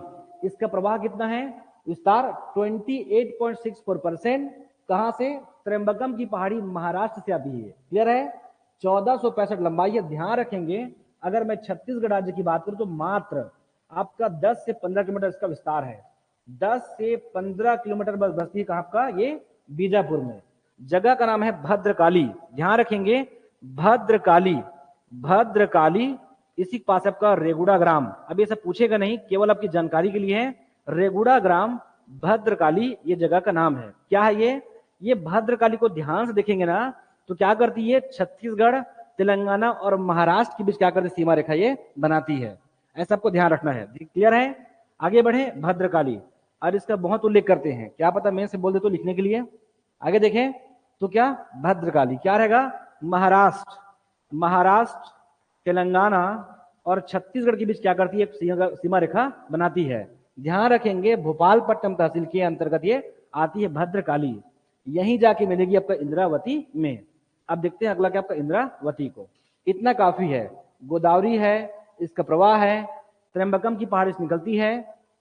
इसका प्रवाह कितना है, विस्तार 28.64%, कहां से, त्र्यंबकम की पहाड़ी महाराष्ट्र से आती है। क्लियर है? 1465 लंबाई है। ध्यान रखेंगे अगर मैं छत्तीसगढ़ राज्य की बात करूं तो मात्र आपका 10 से 15 किलोमीटर इसका विस्तार है, 10 से 15 किलोमीटर बस बस्ती है कहां आपका, ये बीजापुर में। जगह का नाम है भद्रकाली, ध्यान रखेंगे भद्रकाली, भद्रकाली। इसी के पास आपका रेगुड़ा ग्राम, अब ये सब पूछेगा नहीं, केवल आपकी जानकारी के लिए है। रेगुड़ा ग्राम भद्रकाली ये जगह का नाम है। क्या है ये भद्रकाली को ध्यान से देखेंगे ना तो क्या करती है, छत्तीसगढ़ तेलंगाना और महाराष्ट्र के बीच क्या करती सीमा रेखा ये बनाती है, ऐसा आपको ध्यान रखना है। क्लियर है? आगे बढ़े, भद्रकाली और इसका बहुत उल्लेख करते हैं, क्या पता मैं से बोल दे तो लिखने के लिए। आगे देखें तो क्या, भद्रकाली क्या रहेगा, महाराष्ट्र, महाराष्ट्र तेलंगाना और छत्तीसगढ़ के बीच क्या करती है, सीमा रेखा बनाती है। ध्यान रखेंगे भोपालपट्टनम तहसील के अंतर्गत ये आती है भद्रकाली, यहीं जाके मिलेगी आपका इंद्रावती में। अब देखते हैं अगला क्या आपका, इंद्रावती को। इतना काफी है, गोदावरी है, इसका प्रवाह है, त्र्यंबकम की पहाड़ी से निकलती है,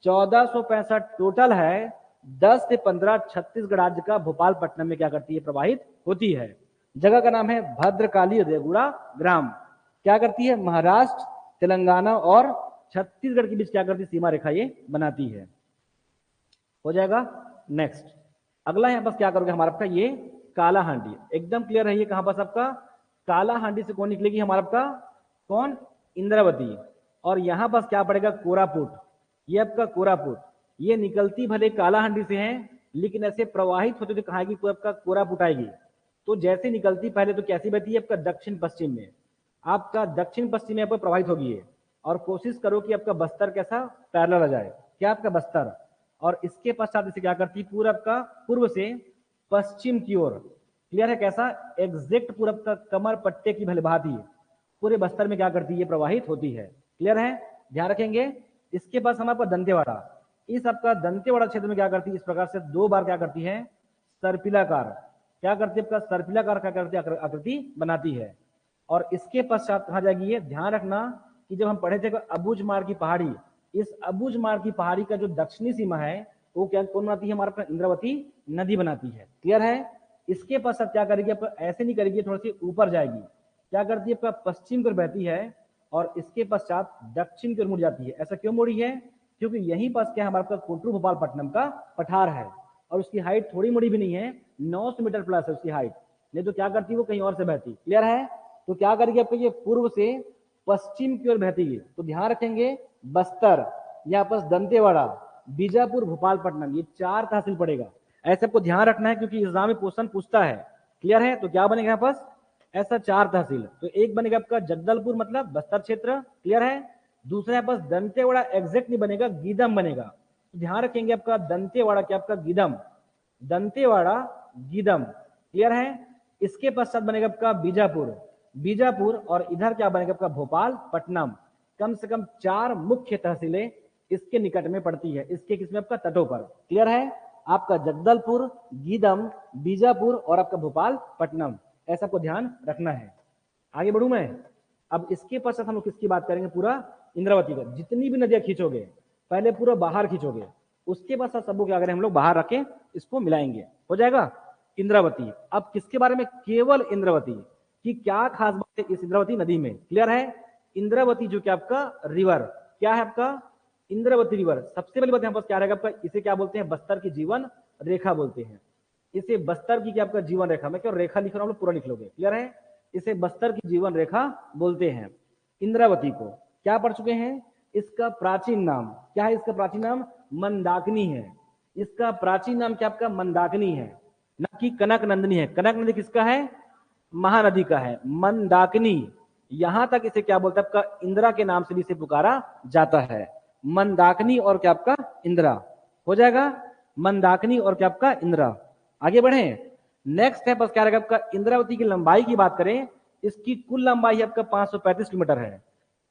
1465 टोटल है, 10 से 15 छत्तीसगढ़ राज्य का भोपालपट्टनम में क्या करती है, प्रवाहित होती है। जगह का नाम है भद्रकाली रेगुड़ा ग्राम। क्या करती है, महाराष्ट्र तेलंगाना और छत्तीसगढ़ के बीच क्या करती है, सीमा रेखा ये बनाती है, हो जाएगा। नेक्स्ट अगला यहां पास क्या करोगे हमारा आपका, ये कालाहांडी, एकदम क्लियर है, ये कहां पास आपका, कालाहांडी से कौन निकलेगी हमारा आपका, कौन, इंद्रावती। और यहां पास क्या पड़ेगा, कोरापुट, ये आपका कोरापुट, ये निकलती भले कालाहांडी से है लेकिन ऐसे प्रवाहित होते हुए कहा कि आपका कोरापुट आएगी। तो जैसे निकलती पहले तो कैसी बहती है आपका, दक्षिण पश्चिम में, आपका दक्षिण पश्चिम में आपको प्रवाहित होगी है। और कोशिश करो कि आपका बस्तर कैसा पैरेलल आ जाए, क्या आपका बस्तर, और इसके पश्चात इसे क्या करती है, पूरा आपका पूर्व से पश्चिम की ओर। क्लियर है कैसा, एग्जैक्ट पूरा आपका कमर पट्टे की भले भांति पूरे बस्तर में क्या करती है, प्रवाहित होती है। क्लियर है? ध्यान रखेंगे। इसके पास हमारे पास दंतेवाड़ा, इस आपका दंतेवाड़ा क्षेत्र में क्या करती है, इस प्रकार से 2 बार क्या करती है, सर्पिलाकार, क्या करती है आपका, सर्पिलाकार क्या करती है, आकृति बनाती है। और इसके पश्चात कहा जाएगी ये, ध्यान रखना कि जब हम पढ़े थे अबूझमाड़ की पहाड़ी, इस अबुझमाड़ की पहाड़ी का जो दक्षिणी सीमा है वो क्या कौन बनाती है, हमारा इंद्रावती नदी बनाती है। क्लियर है। इसके पश्चात क्या करेगी, आपका ऐसे नहीं करेगी, थोड़ी सी ऊपर जाएगी, क्या करती है, आपका पश्चिम की ओर बहती है और इसके पश्चात दक्षिण की ओर मुड़ जाती है। ऐसा क्यों मुड़ी है, क्योंकि यहीं पास क्या है, हमारे पास कोटरू भोपालपट्टनम का पठार है और उसकी हाइट थोड़ी मुड़ी भी नहीं है, 900 मीटर प्लस है उसकी हाइट। नहीं तो क्या करती है, वो कहीं और से बहती। क्लियर है। तो क्या करेगी, आपको ये पूर्व से पश्चिम की ओर बहती है। तो ध्यान रखेंगे, बस्तर, यहाँ पर दंतेवाड़ा, बीजापुर, भोपालपट्टनम, ये 4 तहसील पड़ेगा। ऐसे आपको ध्यान रखना है क्योंकि एग्जाम में क्वेश्चन पूछता है। क्लियर है। तो क्या बनेगा यहाँ पास, ऐसा 4 तहसील। तो एक बनेगा आपका जगदलपुर, मतलब बस्तर क्षेत्र। क्लियर है। दूसरा यहाँ पास दंतेवाड़ा एग्जैक्ट नहीं बनेगा, गीदम बनेगा। तो ध्यान रखेंगे, आपका दंतेवाड़ा क्या, आपका गीदम, दंतेवाड़ा गीदम। क्लियर है। इसके पश्चात बनेगा आपका बीजापुर, बीजापुर, और इधर क्या बनेगा आपका भोपालपट्टनम। कम से कम 4 मुख्य तहसीलें इसके निकट में पड़ती है, इसके किसमें, आपका तटों पर। क्लियर है। आपका जगदलपुर, गीदम, बीजापुर और आपका भोपालपट्टनम, ऐसा को ध्यान रखना है। आगे बढ़ू मैं। अब इसके पश्चात हम लोग किसकी बात करेंगे, पूरा इंद्रावती का। जितनी भी नदियां खींचोगे पहले पूरा बाहर खींचोगे, उसके बाद सबको क्या करें हम लोग, बाहर रखें, इसको मिलाएंगे, हो जाएगा इंद्रावती। अब किसके बारे में, केवल इंद्रावती की क्या खास बात है इस इंद्रावती नदी में। क्लियर है। इंद्रावती जो कि आपका रिवर क्या है, आपका इंद्रावती रिवर। सबसे पहली बात यहाँ पर क्या रहेगा आपका, इसे क्या बोलते हैं, बस्तर की जीवन रेखा बोलते हैं। इसे बस्तर की क्या, आपका जीवन रेखा, मैं क्यों रेखा लिख रहा हूँ, पूरा लिख लोगे। क्लियर है। इसे बस्तर की जीवन रेखा बोलते हैं। इंद्रावती को क्या पढ़ चुके हैं, इसका प्राचीन नाम क्या है, इसका प्राचीन नाम मंदाकिनी है। इसका प्राचीन नाम क्या, आपका मंदाकिनी है, न कि कनक नंदिनी है। कनक नदी किसका है, महानदी का है। मंदाकिनी, यहां तक इसे क्या बोलते हैं, आपका इंदिरा के नाम से भी इसे पुकारा जाता है। मंदाकिनी और क्या, आपका इंदिरा, हो जाएगा मंदाकिनी और क्या, आपका इंदिरा। आगे बढ़े। नेक्स्ट है बस क्या रहेगा, आपका इंद्रावती की लंबाई की बात करें, इसकी कुल लंबाई आपका 535 किलोमीटर है।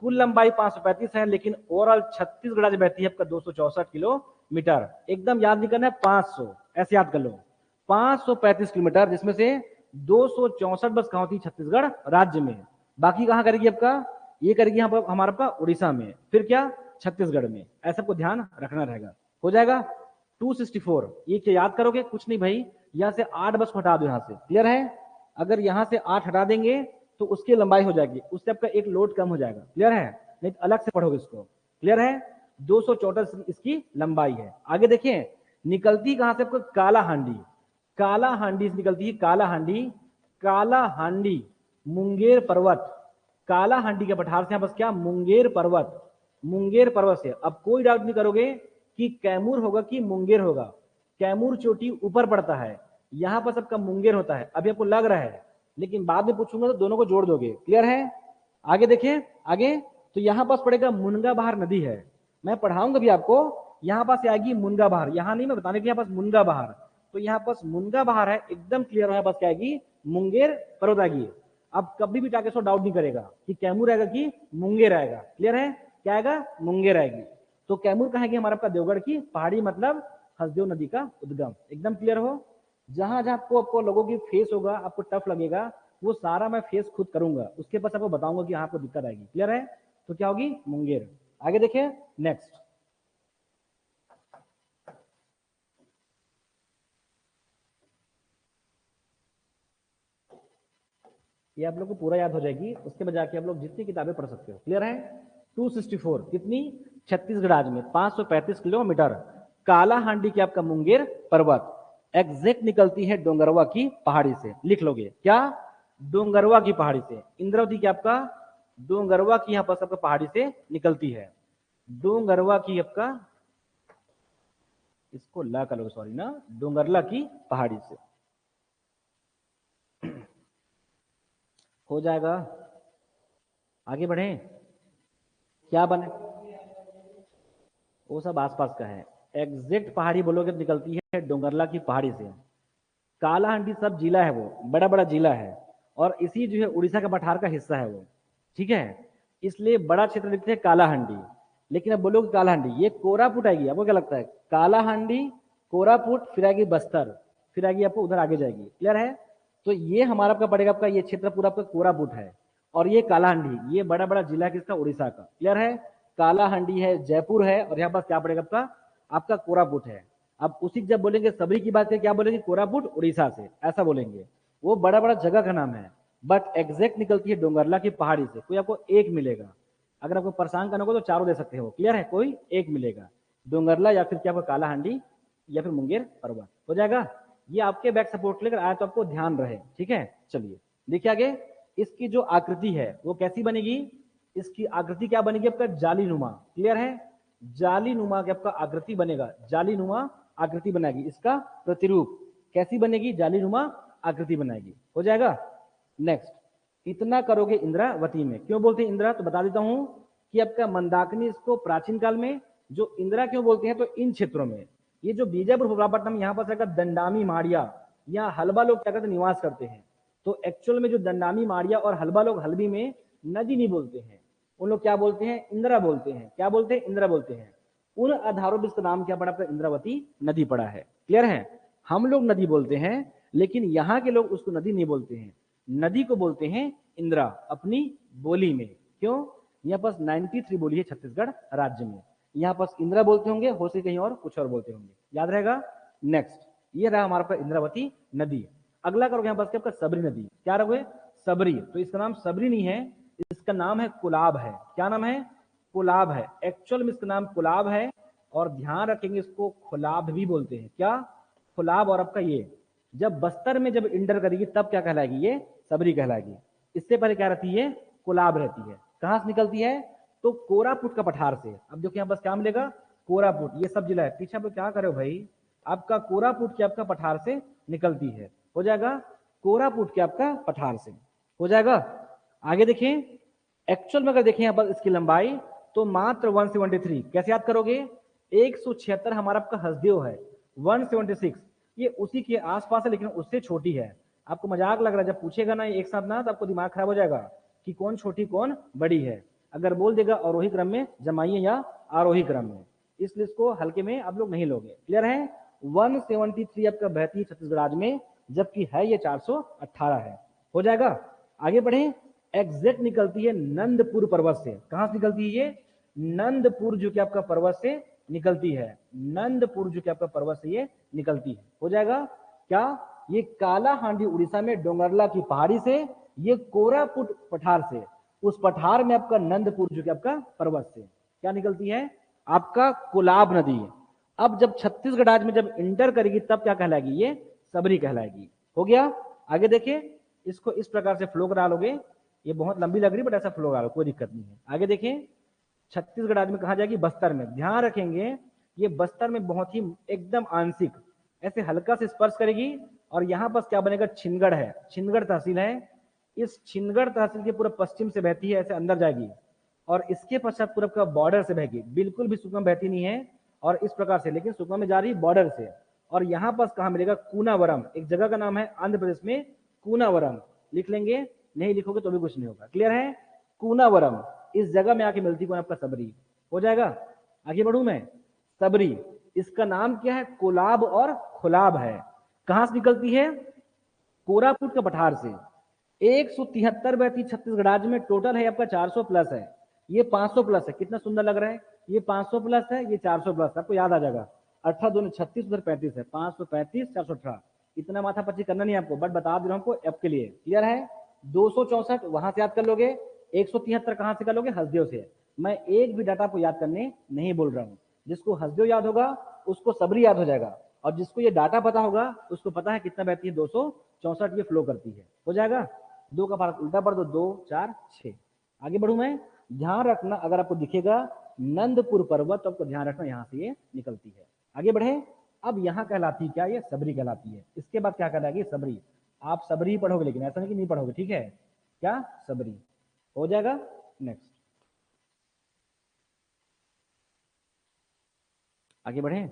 कुल लंबाई 535 है, लेकिन ओवरऑल छत्तीसगढ़ से बहती है आपका 264 किलोमीटर। एकदम याद नहीं करना है, 500 ऐसे याद कर लो, 535 किलोमीटर, जिसमें से 264 बस कहां होती, छत्तीसगढ़ राज्य में। बाकी कहां करेगी आपका, ये करेगी यहाँ पर हमारा आपका उड़ीसा में, फिर क्या छत्तीसगढ़ में। ऐसा को ध्यान रखना रहेगा, हो जाएगा 264। ये क्या याद करोगे, कुछ नहीं भाई, यहाँ से 8 बस को हटा दो यहाँ से। क्लियर है। अगर यहाँ से 8 हटा देंगे तो उसकी लंबाई हो जाएगी, उससे आपका एक लोड कम हो जाएगा। क्लियर है। नहीं तो अलग से पढ़ोगे इसको। क्लियर है। 264 इसकी लंबाई है। आगे देखिए, निकलती कहां से, आपको काला हांडी, काला हांडी से निकलती है। काला हांडी, काला हांडी मुंगेर पर्वत, काला हांडी के पठार से बस क्या, मुंगेर पर्वत, मुंगेर पर्वत से। अब कोई डाउट नहीं करोगे कि कैमूर होगा कि मुंगेर होगा। कैमूर चोटी ऊपर पड़ता है, यहां पर सबका मुंगेर होता है। अभी आपको लग रहा है, लेकिन बाद में पूछूंगा तो दोनों को जोड़ दोगे। क्लियर है। आगे देखिए, आगे तो यहां पास पड़ेगा मुनगा बहार नदी है, मैं पढ़ाऊंगा भी आपको। यहां पास आएगी मुनगा बहार, यहां नहीं मैं बताने के, यहाँ पास मुनगा बहार। तो यहाँ पास मुनगा बहार है, एकदम क्लियर है, बस क्या आएगी, मुंगेर पर्वत आएगी। अब कभी भी टाके डाउट नहीं करेगा कि कैमूर आएगा कि मुंगेर आएगा। क्लियर है। क्या आएगा, मुंगेर आएगी। तो कैमूर कहाँ है, हमारा आपका देवगढ़ की पहाड़ी, मतलब हसदेव नदी का उद्गम। एकदम क्लियर हो। जहां जहां आपको लोगों की फेस होगा, आपको टफ लगेगा, वो सारा मैं फेस खुद करूंगा, उसके पास आपको बताऊंगा कि आपको दिक्कत आएगी। क्लियर है। तो क्या होगी, मुंगेर। आगे देखिए नेक्स्ट, ये आप लोग को पूरा याद हो जाएगी, उसके बाद जाके आप लोग जितनी किताबें पढ़ सकते हो। क्लियर है। 264 कितनी, छत्तीसगढ़ राज्य में 535 किलोमीटर। काला हांडी की आपका मुंगेर पर्वत एग्जैक्ट निकलती है डोंगरवा की पहाड़ी से। लिख लोगे क्या, डोंगरवा की पहाड़ी से। इंद्रावती की आपका डोंगरवा की यहाँ पर आपका पहाड़ी से निकलती है। डोंगरवा की आपका, इसको ला कर लोगे, सॉरी ना, डोंगरला की पहाड़ी से हो जाएगा। आगे बढ़े, क्या बने, वो सब आसपास का है। एग्जैक्ट पहाड़ी बोलोगे तो निकलती है डोंगरला की पहाड़ी से। कालाहांडी सब जिला है, वो बड़ा बड़ा जिला है, और इसी जो है उड़ीसा का पठार का हिस्सा है वो। ठीक है। इसलिए बड़ा क्षेत्र लिखते हैं कालाहांडी। लेकिन अब बोलोगे कालाहांडी, ये कोरापुट आएगी, आपको क्या लगता है, कालाहांडी कोरापुट, फिर आएगी बस्तर, फिर आएगी आपको उधर आगे जाएगी। क्लियर है। तो ये हमारा आपका पड़ेगा, आपका ये क्षेत्र पूरा आपका कोरापुट है, और ये कालाहांडी, ये बड़ा बड़ा जिला है किसका, उड़ीसा का। क्लियर है। कालाहांडी है, जयपुर है, और यहाँ पास क्या पड़ेगा आपका, आपका कोरापुट है। अब उसी जब बोलेंगे सबरी की बात करें, क्या बोलेंगे, कोरापुट उड़ीसा से, ऐसा बोलेंगे। वो बड़ा बड़ा जगह का नाम है, बट एग्जैक्ट निकलती है डोंगरला की पहाड़ी से। कोई आपको एक मिलेगा, अगर आपको परेशान करना होगा तो चारों दे सकते हो, क्लियर है, कोई एक मिलेगा, डोंगरला या फिर क्या आपका कालाहांडी या फिर मुंगेर पर्वत, हो जाएगा। ये आपके बैक सपोर्ट लेकर आया तो आपको ध्यान रहे, ठीक है। चलिए देखिए आगे, इसकी जो आकृति है वो कैसी बनेगी, इसकी आकृति क्या बनेगी आपका, जालीनुमा, क्लियर है, जालीनुमा की आपका आकृति बनेगा, जालीनुमा आकृति बनाएगी, इसका प्रतिरूप कैसी बनेगी, जालीनुमा आकृति बनाएगी, हो जाएगा। नेक्स्ट, इतना करोगे इंद्रावती में, क्यों बोलते हैं इंदिरा, तो बता देता हूं कि आपका मंदाकिनी इसको प्राचीन काल में जो इंदिरा क्यों बोलते हैं, तो इन क्षेत्रों में, ये जो बीजापुर भोलापट्टनम यहाँ पर दंडामी माड़िया, यहाँ हलबा लोग क्या करते हैं, निवास करते हैं। तो एक्चुअल में जो दंडामी माड़िया और हलबा लोग हल्बी में नदी नहीं बोलते हैं, उन लोग क्या बोलते हैं, इंदिरा बोलते हैं, क्या बोलते हैं, इंदिरा बोलते हैं। उन आधारों पर इसका नाम क्या पड़ा, इंद्रावती नदी पड़ा है, क्लियर है। हम लोग नदी बोलते हैं, लेकिन यहाँ के लोग उसको नदी नहीं बोलते हैं, नदी को बोलते हैं इंदिरा अपनी बोली में। क्यों, यहाँ पास 93 बोली है छत्तीसगढ़ राज्य में, यहाँ पास इंदिरा बोलते होंगे, हो सके कहीं और कुछ और बोलते होंगे, याद रहेगा। नेक्स्ट, ये रहा हमारा पास इंद्रावती नदी। अगला करोगे यहाँ पास क्या, सबरी नदी, क्या रहोगे, सबरी, तो इसका नाम सबरी नहीं है, इसका नाम है कुलाब है, क्या नाम है, कुलाब है, एक्चुअल में इसका नाम कुलाब है, और ध्यान रखेंगे इसको खुलाब भी बोलते हैं, क्या, खुलाब। और आपका ये जब बस्तर में जब इंटर करेगी तब क्या कहलाएगी, ये सबरी कहलाएगी। इससे पहले क्या रहती है, कुलाब रहती है। कहां से निकलती है, तो कोरापुट का पठार से। अब देखो यहाँ बस क्या मिलेगा, कोरापुट, ये सब जिला है, पीछे आप क्या करे हो भाई, आपका कोरापुट के आपका पठार से निकलती है, हो जाएगा, कोरापुट के आपका पठार से, हो जाएगा। आगे देखिए, एक्चुअल में अगर देखें यहाँ पर इसकी लंबाई तो मात्र 173, कैसे याद करोगे, 176 हमारा आपका हसदेव है, 176 ये उसी के आसपास है, लेकिन उससे छोटी है। आपको मजाक लग रहा है, जब पूछेगा ना एक साथ ना, तो आपको दिमाग खराब हो जाएगा कि कौन छोटी कौन बड़ी है। अगर बोल देगा आरोही क्रम में जमाइए या आरोही क्रम में, इसलिए इसको हल्के में आप लोग नहीं लोगे, क्लियर है। 173 आपका बहती है छत्तीसगढ़ राज्य में, जबकि है ये 418 है, हो जाएगा। आगे बढ़े, एग्जैक्ट निकलती है नंदपुर पर्वत से। कहां से निकलती है ये, नंदपुर जो कि आपका पर्वत से निकलती है, नंदपुर जो कि आपका पर्वत से ये निकलती है, हो जाएगा। क्या, ये कालाहांडी उड़ीसा में डोंगरला की पहाड़ी से, ये कोरापुट पठार से, उस पठार में आपका नंदपुर जो कि आपका पर्वत से क्या निकलती है, आपका कोलाब नदी। अब जब छत्तीसगढ़ राज्य में जब इंटर करेगी तब क्या कहलाएगी, ये सबरी कहलाएगी, हो गया। आगे देखिए, इसको इस प्रकार से फ्लो करा लोगे, ये बहुत लंबी लग रही बट ऐसा फ्लो करा लो, कोई दिक्कत नहीं है। आगे देखें, छत्तीसगढ़ राज्य में कहा जाएगी बस्तर में, ध्यान रखेंगे ये बस्तर में बहुत ही एकदम आंशिक ऐसे हल्का से स्पर्श करेगी, और यहाँ पर क्या बनेगा, छिंदगढ़ है, छिंदगढ़ तहसील है, इस छिंदगढ़ तहसील के पूरा पश्चिम से बहती है, ऐसे अंदर जाएगी, और इसके पश्चात पूरा का बॉर्डर से बहेगी, बिल्कुल भी सुगम बहती नहीं है, और इस प्रकार से, लेकिन सुगम में जा रही बॉर्डर से। और यहाँ पर कहाँ मिलेगा, कूनावरम, एक जगह का नाम है आंध्र प्रदेश में, कूनावरम लिख लेंगे, नहीं लिखोगे तो भी कुछ नहीं होगा, क्लियर है। कूनावरम इस जगह में आके मिलती है आपका सबरी, हो जाएगा। आगे बढ़ू मैं, सबरी इसका नाम क्या है, कोलाब और खुलाब है। कहां से निकलती है, कोरापुट के पठार से। 173 बहती छत्तीसगढ़ राज्य में, टोटल है आपका 400 प्लस है, ये 500 प्लस है, कितना सुंदर लग रहा है, ये 500 प्लस है, ये 400 प्लस, आपको याद आ जाएगा, 18 दूनी 36 उधर 35 है, 535 418, इतना माथा पच्ची करना नहीं आपको, बट बता दे रहा हूं आपको आपके लिए, क्लियर है। 264 वहां से याद कर लोगे, 173 कहां से कर लोगे, हसदेव से। मैं एक भी डाटा आपको याद करने नहीं बोल रहा हूं, जिसको हसदेव याद होगा उसको सबरी याद हो जाएगा, और जिसको ये डाटा पता होगा उसको पता है कितना बहती है, 264 ये फ्लो करती है, हो जाएगा। 2 का भारत उल्टा पढ़ दो, 2 4 6। आगे बढ़ू मैं, ध्यान रखना अगर आपको दिखेगा नंदपुर पर्वत तो आपको ध्यान रखना यहाँ से ये निकलती है। आगे बढ़े, अब यहाँ कहलाती क्या, ये सबरी कहलाती है। इसके बाद क्या कहलाएगी, सबरी, आप सबरी ही पढ़ोगे, लेकिन ऐसा नहीं कि नहीं पढ़ोगे, ठीक है, क्या सबरी, हो जाएगा। नेक्स्ट आगे बढ़े,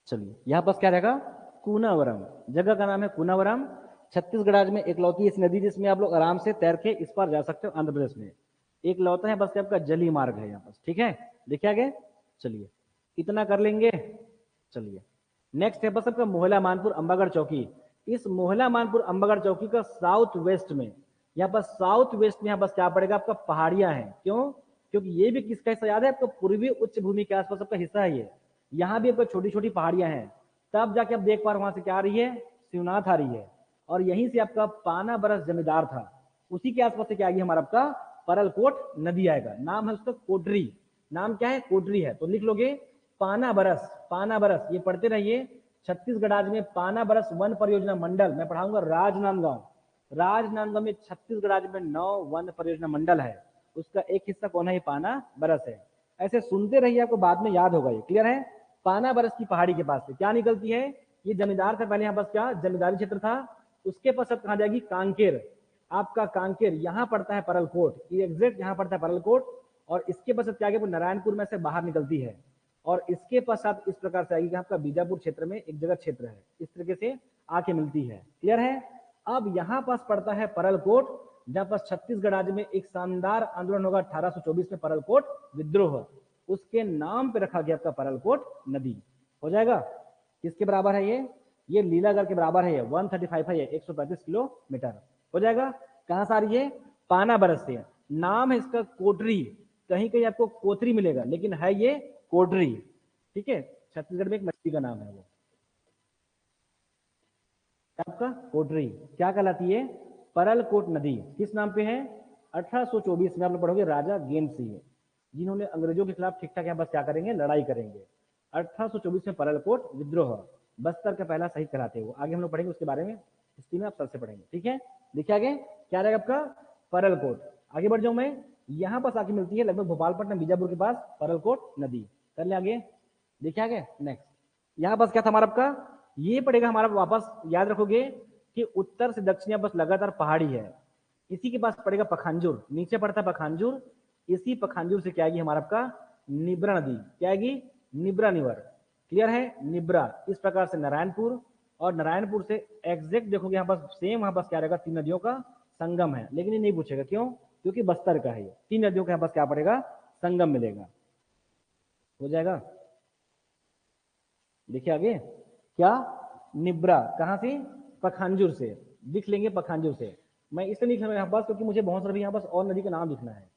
चलिए यहाँ पास क्या रहेगा, कूनावरम, जगह का नाम है कूनावरम, छत्तीसगढ़ राज्य में एक लौती ऐसी नदी जिसमें आप लोग आराम से तैर के इस पार जा सकते हो, आंध्र प्रदेश में एक लौता है, बस आपका जली मार्ग है यहाँ पास, ठीक है। देखिए आगे, चलिए इतना कर लेंगे। चलिए नेक्स्ट है बस आपका मोहला मानपुर अंबागढ़ चौकी। इस मोहला मानपुर अंबागढ़ चौकी का साउथ वेस्ट में, यहाँ पर साउथ वेस्ट में यहाँ बस क्या पड़ेगा, आपका पहाड़ियां हैं। क्यों, क्योंकि ये भी किसका हिस्सा याद है आपको, पूर्वी उच्च भूमि के आसपास आपका हिस्सा है ये। यहाँ भी आपको छोटी छोटी पहाड़ियां हैं, तब जाके आप देख पा रहे वहां से क्या आ रही है, शिवनाथ आ रही है। और यहीं से आपका पाना बरस जमींदार था, उसी के आसपास से क्या आएगी हमारा आपका परलकोट नदी आएगा। नाम है उसका कोटरी, नाम क्या है, कोटरी है। तो लिख लोगे पाना बरस, पाना बरस ये पढ़ते रहिए। छत्तीसगढ़ राज्य में पाना बरस वन परियोजना मंडल, मैं पढ़ाऊंगा राजनांदगांव, राजनांदगांव में छत्तीसगढ़ राज्य में 9 वन परियोजना मंडल है, उसका एक हिस्सा कौन है, ये पाना बरस है। ऐसे सुनते रहिए, आपको बाद में याद होगा ये, क्लियर है। पाना बरस की पहाड़ी के पास से क्या निकलती है, ये जमींदार था पहले, यहाँ पास क्या जमींदारी क्षेत्र था। उसके पश्चात कहाँ जाएगी, कांकेर, आपका कांकेर यहाँ पड़ता है परलकोट, ये एग्जैक्ट यहाँ पड़ता है परलकोट। और इसके पश्चात क्या आगे नारायणपुर में से बाहर निकलती है, और इसके पश्चात इस प्रकार से आएगी कि आपका बीजापुर क्षेत्र में एक जगह क्षेत्र है, इस तरीके से आके मिलती है, क्लियर है। अब यहाँ पास पड़ता है परलकोट, जहां पर छत्तीसगढ़ राज्य में एक शानदार आंदोलन होगा 1824 में, परलकोट विद्रोह, उसके नाम पे रखा गया आपका परलकोट नदी। हो जाएगा, किसके बराबर है ये लीलागढ़ के बराबर है, ये 135 है, ये 135 किलोमीटर हो जाएगा। कहां से आ रही है, पाना बरस से। नाम है इसका कोटरी, कहीं कहीं आपको कोतरी मिलेगा, लेकिन है ये कोटरी, ठीक है। छत्तीसगढ़ में एक मछली का नाम है वो आपका कोटरी, क्या कहलाती है, परलकोट नदी। किस नाम पे है, 1824 में आप लोग पढ़ोगे राजा गेम सिंह, जिन्होंने अंग्रेजों के खिलाफ ठीक ठाक यहाँ बस क्या करेंगे, लड़ाई करेंगे। 1824 में परलकोट विद्रोह, बस्तर का पहला शहीद कहलाते हो। आगे हम लोग पढ़ेंगे उसके बारे में, हिस्ट्री में आप सर से पढ़ेंगे, ठीक है। देखिए आगे क्या रहेगा आपका परलकोट। आगे बढ़ जाऊं मैं, यहाँ पास आके मिलती है लगभग भोपालपट्टनम बीजापुर के पास परलकोट नदी। कर ले आगे, देखिए आगे नेक्स्ट, यहाँ पास क्या था हमारा आपका, ये पड़ेगा हमारा, वापस याद रखोगे कि उत्तर से दक्षिण बस लगातार पहाड़ी है। इसी के पास पड़ेगा पखांजूर, नीचे पड़ता है पखांजूर, इसी पखांजूर से क्या आएगी हमारा आपका निब्रा नदी, क्या आएगी, निब्रा निवर, क्लियर है, निब्रा। इस प्रकार से नारायणपुर, और नारायणपुर से एग्जैक्ट देखोगे यहाँ पास सेम, वहां पास क्या रहेगा, 3 नदियों का संगम है। लेकिन ये नहीं पूछेगा क्यों, क्योंकि बस्तर का है ये, 3 नदियों के यहाँ पास क्या पड़ेगा, संगम मिलेगा। हो जाएगा, देखिए आगे क्या, निब्रा कहां से, पखांजूर से, लिख लेंगे पखांजूर से। मैं इसलिए लिख रहा हूं यहाँ पास क्योंकि मुझे बहुत सारे यहाँ पास और नदी का नाम लिखना है,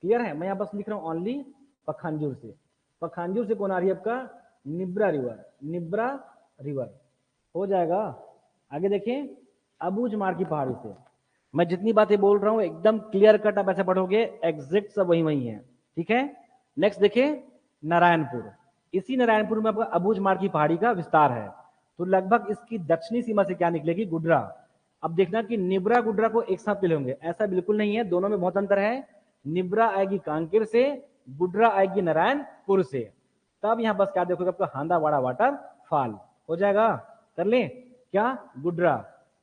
क्लियर है। मैं यहाँ पास लिख रहा हूँ ओनली पखांजूर से। पखांजूर से कौन आ रही है आपका, निब्रा रिवर, निब्रा रिवर हो जाएगा। आगे देखिए अबूझमाड़ की पहाड़ी से, मैं जितनी बातें बोल रहा हूँ एकदम क्लियर कट आप ऐसे पढ़ोगे, एग्जैक्ट सब वही वही है, ठीक है। नेक्स्ट देखिए नारायणपुर, इसी नारायणपुर में आपका अबूझमाड़ की पहाड़ी का विस्तार है। तो लगभग इसकी दक्षिणी सीमा से क्या निकलेगी, गुड्रा। अब देखना कि निब्रा गुड्रा को एक साथ ले होंगे, ऐसा बिल्कुल नहीं है, दोनों में बहुत अंतर है। निब्रा आएगी कांकेर से, गुड्रा आएगी नारायणपुर से। तब यहां बस क्या देखोगे आपका हांदावाड़ा वाटर फॉल हो जाएगा। कर ले क्या, गुड्रा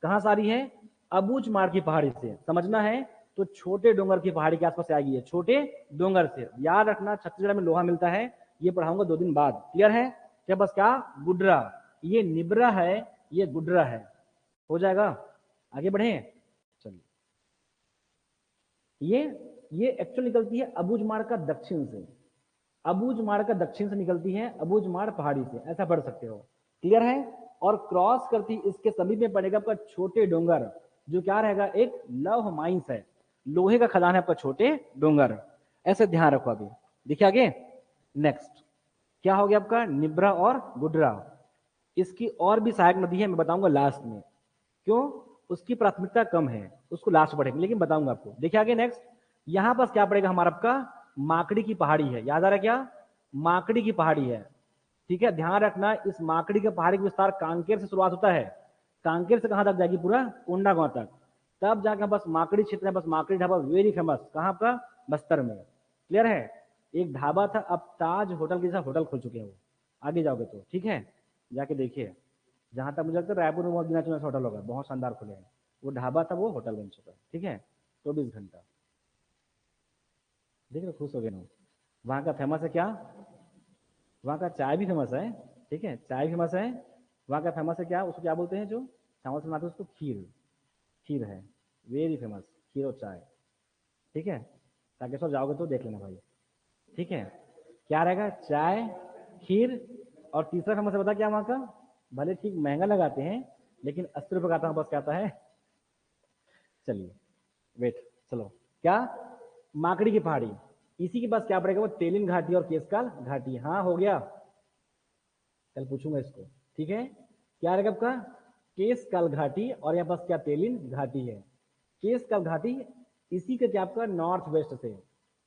कहां से आ रही है, अबूझमाड़ की पहाड़ी से, समझना है तो छोटे डोंगर की पहाड़ी के आसपास आएगी, छोटे डोंगर से। याद रखना छत्तीसगढ़ में लोहा मिलता है, ये पढ़ाऊंगा 2 दिन बाद, क्लियर है। क्या बस क्या, गुड्रा, ये निब्रा है, ये गुड्रा है, हो जाएगा। आगे बढ़े, चलिए ये एक्चुअल निकलती है अबूझमाड़ का दक्षिण से, अबूझमाड़ का दक्षिण से निकलती है, अबूझमाड़ पहाड़ी से, ऐसा पढ़ सकते हो, क्लियर है। और क्रॉस करती इसके समीप में पड़ेगा आपका छोटे डोंगर, जो क्या रहेगा, एक लौह माइंस है, लोहे का खदान है आपका छोटे डोंगर, ऐसे ध्यान रखो। अभी देखिए आगे नेक्स्ट क्या हो गया आपका, निब्रा और गुड्रा। इसकी और भी सहायक नदी है, मैं बताऊंगा लास्ट में, क्यों, उसकी प्राथमिकता कम है, उसको लास्ट बढ़ेंगे, लेकिन बताऊंगा आपको। देखिए आगे नेक्स्ट, यहां पास क्या पड़ेगा हमारा आपका माकड़ी की पहाड़ी है, याद आ रहा है क्या, माकड़ी की पहाड़ी है, ठीक है। ध्यान रखना इस माकड़ी के पहाड़ी का विस्तार कांकेर से शुरुआत होता है, कांकेर से कहां तक जाएगी, पूरा कोंडागांव तक, तब जाकर बस माकड़ी क्षेत्र है, बस माकड़ी ढाबा वेरी फेमस, कहां आपका बस्तर में, क्लियर है। एक ढाबा था, अब ताज होटल के जैसा होटल खुल चुके हैं वो, आगे जाओगे तो, ठीक है, जाके देखिए। जहां तक मुझे लगता है रायपुर में बहुत गिना चुना होटल होगा, बहुत शानदार खुले हैं, वो ढाबा था वो होटल बन चुका है, ठीक है। 24 घंटा देख रहे, खुश हो गए ना। वहां का फेमस है क्या, वहां का चाय भी फेमस है, ठीक है, चाय भी फेमस है। वहां का फेमस है क्या, उसको क्या बोलते हैं, जो चावल से बनाते हैं उसको, खीर, खीर है वेरी फेमस, खीर और चाय, ठीक है। ताकेश्वर जाओगे तो देख लेना भाई, ठीक है। क्या रहेगा, चाय, खीर, और तीसरा फेमस है बता क्या वहां का, भले ठीक महंगा लगाते हैं लेकिन 80 रुपये का आता है, बस क्या आता है, चलिए वेट, चलो क्या, माकड़ी की पहाड़ी, इसी के पास क्या पड़ेगा, वो तेलिन घाटी और केशकाल घाटी। हाँ हो गया, कल पूछूंगा इसको, ठीक है। क्या रहेगा आपका, केशकाल घाटी, और यहाँ पास क्या तेलिन घाटी है। केशकाल घाटी इसी के क्या आपका नॉर्थ वेस्ट से,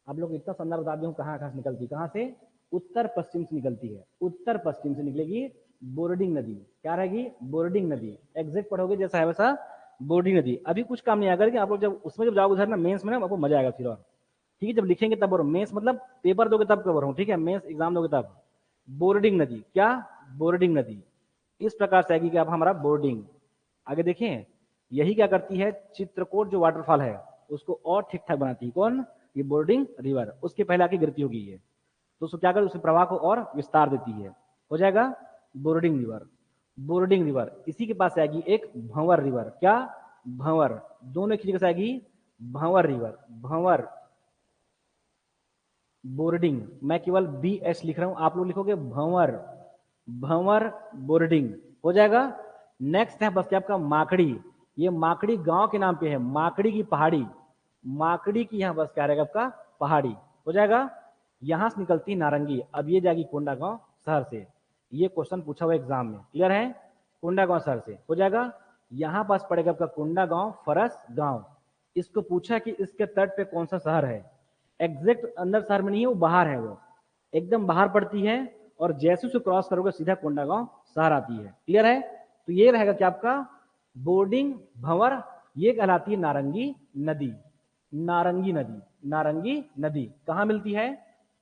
आप लोग इतना संदर्भ बता दूं कहाँ कहाँ से निकलती है, कहाँ से, उत्तर पश्चिम से निकलती है, उत्तर पश्चिम से निकलेगी बोर्डिंग नदी। क्या रहेगी, बोर्डिंग नदी। एग्जैक्ट पढ़ोगे जैसा है वैसा बोर्डिंग नदी। अभी कुछ काम नहीं आएगा कि आप लोग जब उसमें जब जाओगे उधर ना मेंस में ना, आपको मजा आएगा फिर। और ठीक है, जब लिखेंगे तब बोलो, मेंस मतलब पेपर दोगे तब कवर हो, ठीक है, मेंस एग्जाम दोगे तब। बोर्डिंग नदी, क्या, बोर्डिंग नदी इस प्रकार से आएगी कि आप हमारा बोर्डिंग। आगे देखें, यही क्या करती है, चित्रकूट जो वाटरफॉल है उसको और ठीक ठाक बनाती है। कौन, ये बोर्डिंग रिवर, उसके पहले आके गिरती होगी ये, तो उसको क्या कर, उस प्रवाह को और विस्तार देती है। हो जाएगा बोर्डिंग रिवर। बोर्डिंग रिवर इसी के पास आएगी एक भंवर रिवर। क्या, भंवर, दोनों की जगह से आएगी भंवर रिवर। भंवर, बोर्डिंग, मैं केवल बी एस लिख रहा हूं, आप लोग लिखोगे भंवर, भंवर बोर्डिंग। हो जाएगा। नेक्स्ट है बस क्या आपका माकड़ी, ये माकड़ी गांव के नाम पे है, माकड़ी की पहाड़ी, माकड़ी की यहाँ बस क्या रहेगा आपका पहाड़ी। हो जाएगा। यहां से निकलती है नारंगी, अब ये जाएगी कोंडागांव शहर से। ये क्वेश्चन पूछा हुआ एग्जाम में, क्लियर है, कोंडागांव शहर से। हो जाएगा। यहां पास पड़ेगा आपका कोंडागांव फरस गांव। इसको पूछा कि इसके तट पे कौन सा शहर है, एग्जैक्ट अंदर शहर में नहीं है, वो बाहर है, वो एकदम बाहर पड़ती है, और जैसे उसे क्रॉस करोगे सीधा कोंडागांव शहर आती है। क्लियर है। तो ये रहेगा क्या आपका बोर्डिंग भंवर, ये कहलाती है नारंगी नदी। नारंगी नदी, नारंगी नदी कहां मिलती है,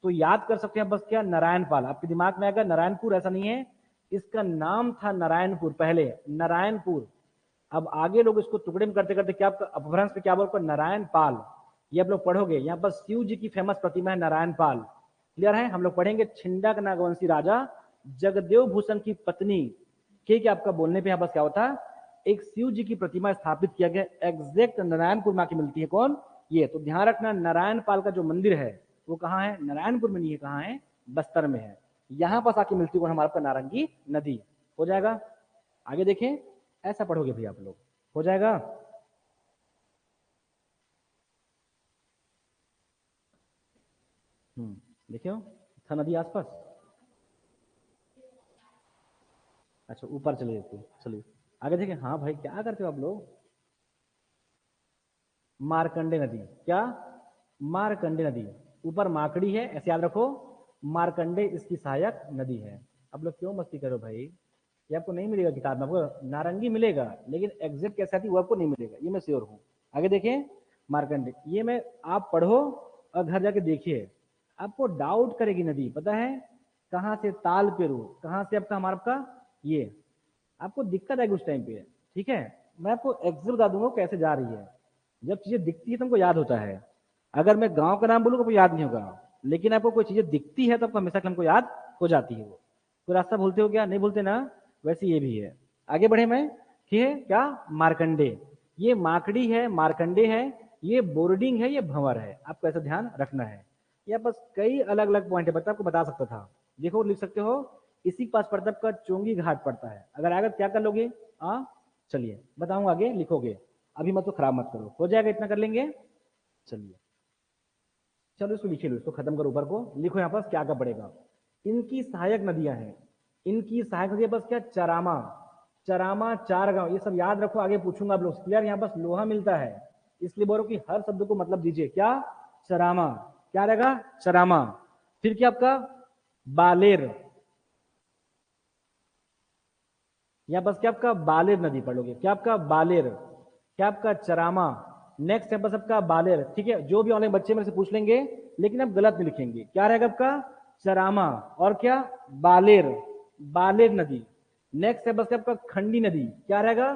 तो याद कर सकते हैं बस क्या, नारायणपाल, आपके दिमाग में आएगा नारायणपुर, ऐसा नहीं है, इसका नाम था नारायणपुर पहले, नारायणपुर। अब आगे लोग इसको टुकड़े में करते करते क्या अपभ्रंश पे क्या बोलते, नारायण पाल। ये आप लोग पढ़ोगे, यहाँ पर शिव जी की फेमस प्रतिमा है नारायण पाल। क्लियर है। हम लोग पढ़ेंगे छिंडक नागवंशी राजा जगदेव भूषण की पत्नी के क्या आपका बोलने पे यहाँ बस क्या होता, एक शिव जी की प्रतिमा स्थापित किया गया, एग्जैक्ट नारायणपुर में आके मिलती है। कौन, ये तो ध्यान रखना, नारायण पाल का जो मंदिर है वो कहाँ है, नारायणपुर में नहीं है, कहाँ है, बस्तर में है। यहाँ पास आके मिलती है हमारा नारंगी नदी। हो जाएगा। आगे देखें, ऐसा पढ़ोगे भैया आप लोग, हो जाएगा। देखियो, था नदी आसपास, अच्छा ऊपर चले जाते, चलिए आगे देखें। हाँ भाई क्या करते हो आप लोग, मारकंडे नदी, क्या, मारकंडे नदी, ऊपर माकड़ी है ऐसे याद रखो, मारकंडे इसकी सहायक नदी है। अब लोग क्यों मस्ती करो भाई, ये आपको नहीं मिलेगा किताब में, आपको नारंगी मिलेगा लेकिन एग्जैक्ट कैसे आती है वो आपको नहीं मिलेगा, ये मैं श्योर हूँ। आगे देखें, मारकंडे, ये मैं, आप पढ़ो और घर जाके देखिए, आपको डाउट करेगी नदी, पता है कहाँ से, ताल पेरू, कहाँ से आपका हमारा आपका ये, आपको दिक्कत आएगी उस टाइम पे, ठीक है। मैं आपको एग्जैक्ट बता दूंगा कैसे जा रही है। जब चीजें दिखती है तो हमको याद होता है, अगर मैं गांव का नाम बोलूंगा तो याद नहीं होगा, लेकिन आपको कोई चीजें दिखती है तो आपको हमेशा हमको याद हो जाती है। वो कोई रास्ता भूलते हो क्या, नहीं भूलते ना, वैसे ये भी है। आगे बढ़े मैं, ठीक है, क्या, मारकंडे, ये माकड़ी है, मारकंडे है, ये बोर्डिंग है, ये भंवर है, आपको ऐसा ध्यान रखना है। या बस कई अलग अलग पॉइंट है, बता आपको बता सकता था, देखो लिख सकते हो। इसी के पास पड़ता है आपका चोंगी घाट पड़ता है, अगर आगे क्या कर लोगे, हाँ चलिए बताऊंगा, आगे लिखोगे, अभी मत तो खराब मत करो, हो जाएगा इतना कर लेंगे। चलिए चलो इसको लिखिए लो, इसको खत्म करो, ऊपर को लिखो, यहाँ पास क्या क्या पड़ेगा। इनकी सहायक नदियां हैं, इनकी सहायक नदियां बस क्या, चरामा, चरामा, चार गांव, ये सब याद रखो, आगे पूछूंगा आप लोग। क्लियर, यहाँ पास लोहा मिलता है, इसलिए बोलो कि हर शब्द को मतलब दीजिए, क्या, चरामा, क्या रहेगा, चरामा। फिर क्या आपका बालेर, यहाँ बस क्या आपका बालेर नदी पढ़ोगे, क्या आपका बालेर, क्या आपका चरामा। नेक्स्ट है बस आपका बालेर, ठीक है, जो भी ऑनलाइन बच्चे मेरे से पूछ लेंगे, लेकिन आप गलत नहीं लिखेंगे, क्या रहेगा आपका चरामा, और क्या, बालेर, बालेर नदी। नेक्स्ट है बस आपका खंडी नदी, क्या रहेगा,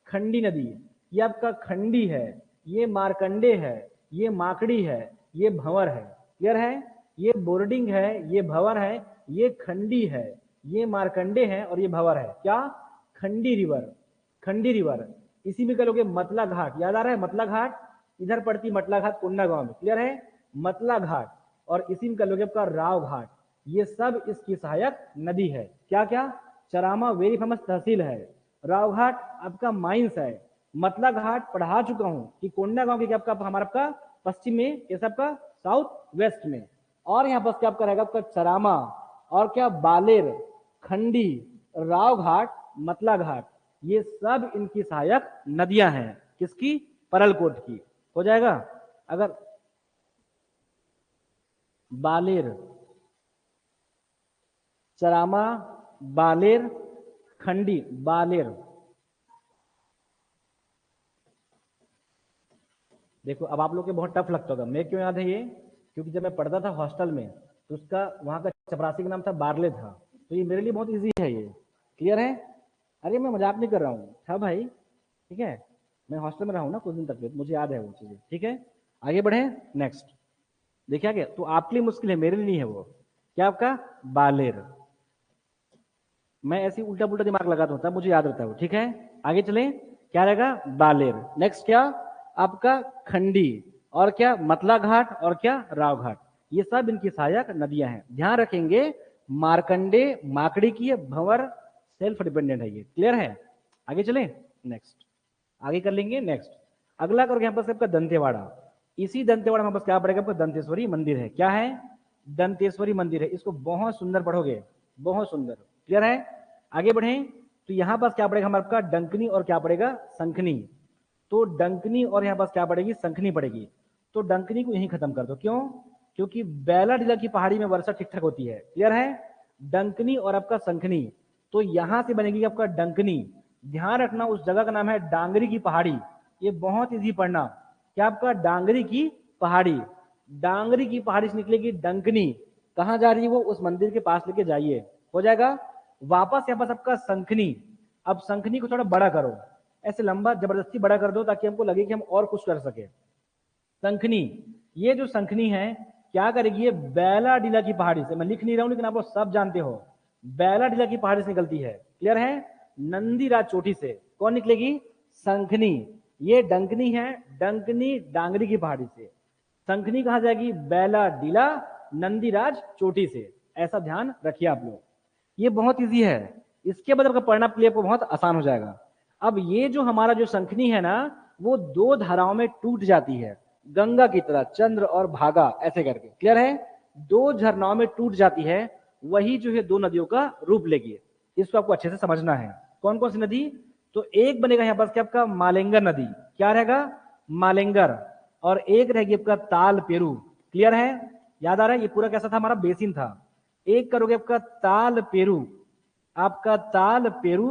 खंडी नदी, ये आपका खंडी है, ये मारकंडे है, ये माकड़ी है, ये भंवर है। क्लियर है, ये बोर्डिंग है, ये भंवर है, ये खंडी है, ये मारकंडे है, और ये भंवर है, क्या, खंडी रिवर, खंडी रिवर। इसी में कहोगे मतला घाट, याद आ रहा है मतला घाट, इधर पड़ती मतला घाट कोंडा गांव में, क्लियर है, मतला घाट। और इसी में कहोगे आपका राव घाट, ये सब इसकी सहायक नदी है। क्या क्या, चरामा वेरी फेमस तहसील है, राव घाट आपका माइंस है, मतला घाट पढ़ा चुका हूं कि कोंडा गांव के क्या आपका हमारा आपका पश्चिम में, ये सबका साउथ वेस्ट में। और यहाँ पर क्या आपका रहेगा आपका चरामा और क्या बालेर, खंडी, राव घाट, मतला घाट, ये सब इनकी सहायक नदियां हैं। किसकी? परलकोट की। हो जाएगा। अगर बालेर, चरामा, बालेर, खंडी, बालेर, देखो अब आप लोग के बहुत टफ लगता होगा। मैं क्यों याद है ये? क्योंकि जब मैं पढ़ता था हॉस्टल में तो उसका वहां का चपरासी का नाम था बारले था, तो ये मेरे लिए बहुत इजी है ये। क्लियर है? अरे मैं मजाक नहीं कर रहा हूँ, था भाई। ठीक है, मैं हॉस्टल में रहा हूँ ना कुछ दिन तक, मुझे याद है वो चीजें। ठीक है, आगे बढ़े। नेक्स्ट देखिए आगे, तो आपके लिए मुश्किल है, मेरे लिए नहीं है वो। क्या आपका? बालेर। मैं ऐसी उल्टा पुल्टा दिमाग लगाता हूँ तब मुझे याद रहता है वो। ठीक है, आगे चलें। क्या रहेगा? बालेर। नेक्स्ट क्या आपका? खंडी, और क्या? मतला घाट, और क्या? राव घाट। ये सब इनकी सहायक नदियां हैं। ध्यान रखेंगे, मार्कंडे माकड़ी की है, भंवर सेल्फ डिपेंडेंट है ये। क्लियर है? आगे चलें। नेक्स्ट आगे कर लेंगे। नेक्स्ट अगला करोगे यहाँ पर आपका दंतेवाड़ा। इसी दंतेवाड़ा में बस क्या पड़ेगा आपका? दंतेश्वरी मंदिर है। क्या है? दंतेश्वरी मंदिर है। इसको बहुत सुंदर पढ़ोगे, बहुत सुंदर। क्लियर है? आगे बढ़ें तो यहां पास क्या पड़ेगा हमारे आपका? डंकनी और क्या पड़ेगा? शंखनी। तो डंकनी और यहां पास क्या पड़ेगी? शंखनी पड़ेगी। तो डंकनी को यहीं खत्म कर दो। क्यों? क्योंकि बैलाडीला की पहाड़ी में वर्षा ठीक ठाक होती है। क्लियर है? डंकनी और आपका शंखनी, तो यहां से बनेगी आपका डंकनी। ध्यान रखना उस जगह का नाम है डांगरी की पहाड़ी। ये बहुत इजी पढ़ना। क्या आपका? डांगरी की पहाड़ी। डांगरी की पहाड़ी से निकलेगी डंकनी। कहां जा रही है वो? उस मंदिर के पास लेके जाइए। हो जाएगा। वापस यहाँ पास आपका शंखनी। अब शंखनी को थोड़ा बड़ा करो, ऐसे लंबा जबरदस्ती बड़ा कर दो ताकि हमको लगे कि हम और कुछ कर सके। शंखनी, ये जो शंखनी है क्या करेगी? ये बैलाडीला की पहाड़ी से, मैं लिख नहीं रहा हूं लेकिन आप लोग सब जानते हो, बैलाडीला की पहाड़ी से निकलती है। क्लियर है? नंदीराज चोटी से कौन निकलेगी? शंखनी। ये डंकनी है, डंकनी डांगरी की पहाड़ी से। शंखनी कहां जाएगी? बैलाडीला नंदीराज चोटी से। ऐसा ध्यान रखिए आप लोग, ये बहुत इजी है। इसके बाद आपका पढ़ना के लिए आपको बहुत आसान हो जाएगा। अब ये जो हमारा जो शंखनी है ना, वो दो धाराओं में टूट जाती है, गंगा की तरह, चंद्र और भागा ऐसे करके। क्लियर है? दो झरनाओं में टूट जाती है, वही जो है दो नदियों का रूप लेगी। इसको आपको अच्छे से समझना है। कौन कौन सी नदी? तो एक बनेगा यहाँ पास क्या आपका? मालेंगर नदी। क्या रहेगा? मालेंगर। और एक रहेगी आपका ताल पेरू। क्लियर है? याद आ रहा है? ये पूरा कैसा था? हमारा बेसिन था। एक करोगे आपका ताल पेरू, आपका ताल पेरू,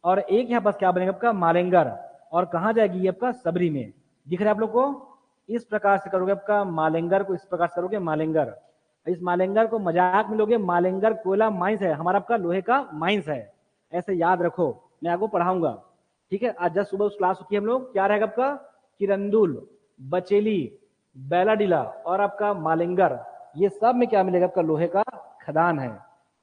और एक यहां पास क्या बनेगा आपका? मालेंगर। और कहां जाएगी ये आपका? सबरी में। दिख रहा है आप लोग को? इस प्रकार से करोगे आपका मालेंगर को, इस प्रकार से करोगे मालेंगर। इस मालेंगर को मजाक में लोगे, मालेंगर कोयला माइंस है हमारा, आपका लोहे का माइंस है। ऐसे याद रखो, मैं आपको पढ़ाऊंगा। ठीक है, आज जस्ट सुबह उस क्लास की हम लोग। क्या रहेगा आपका? किरंदुल, बचेली, बैलाडीला और आपका मालेंगर, ये सब में क्या मिलेगा आपका? लोहे का खदान है।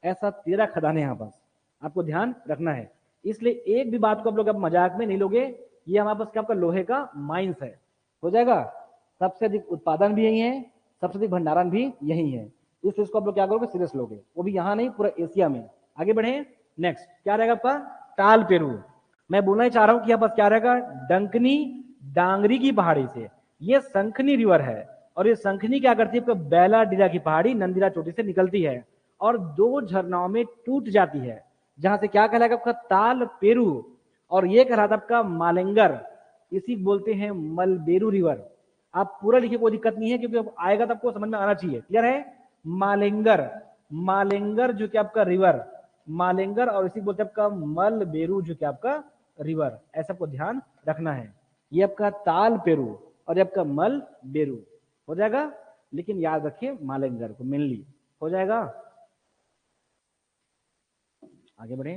ऐसा 13 खदान है यहाँ पास, आपको ध्यान रखना है। इसलिए एक भी बात को आप लोग अब मजाक में नहीं लोगे। ये हमारे पास क्या आपका? लोहे का माइंस है। हो जाएगा। सबसे अधिक उत्पादन भी यही है, सबसे अधिक भंडारण भी यही है। इसलिए इसको आप लोग क्या करोगे? सीरियस लोगे, वो भी यहाँ नहीं, पूरा एशिया में। आगे बढ़े। नेक्स्ट क्या रहेगा आपका? ताल पेरू। मैं बोलना ही चाह रहा हूं कि यहाँ पास क्या रहेगा? डंकनी डांगरी की पहाड़ी से ये शंखनी रिवर है, और ये शंखनी क्या करती है? बैलाडीला की पहाड़ी नंदीरा चोटी से निकलती है और दो झरनाओं में टूट जाती है, जहां से क्या कहलाएगा आपका? ताल पेरू। और ये कहलाता आपका मालेंगर। इसी बोलते हैं मलबेरू रिवर। आप पूरा लिखे कोई दिक्कत नहीं है, क्योंकि अब आएगा तो आपको समझ में आना चाहिए। क्लियर है? मालेंगर, मालेंगर जो कि आपका रिवर, मालेंगर, और इसी बोलते हैं आपका मलबेरू जो कि आपका रिवर। ऐसा आपको ध्यान रखना है। ये आपका ताल पेरू और ये आपका मल बेरू। हो जाएगा। लेकिन याद रखिए मालेंगर को मेनली। हो जाएगा। आगे बढ़े।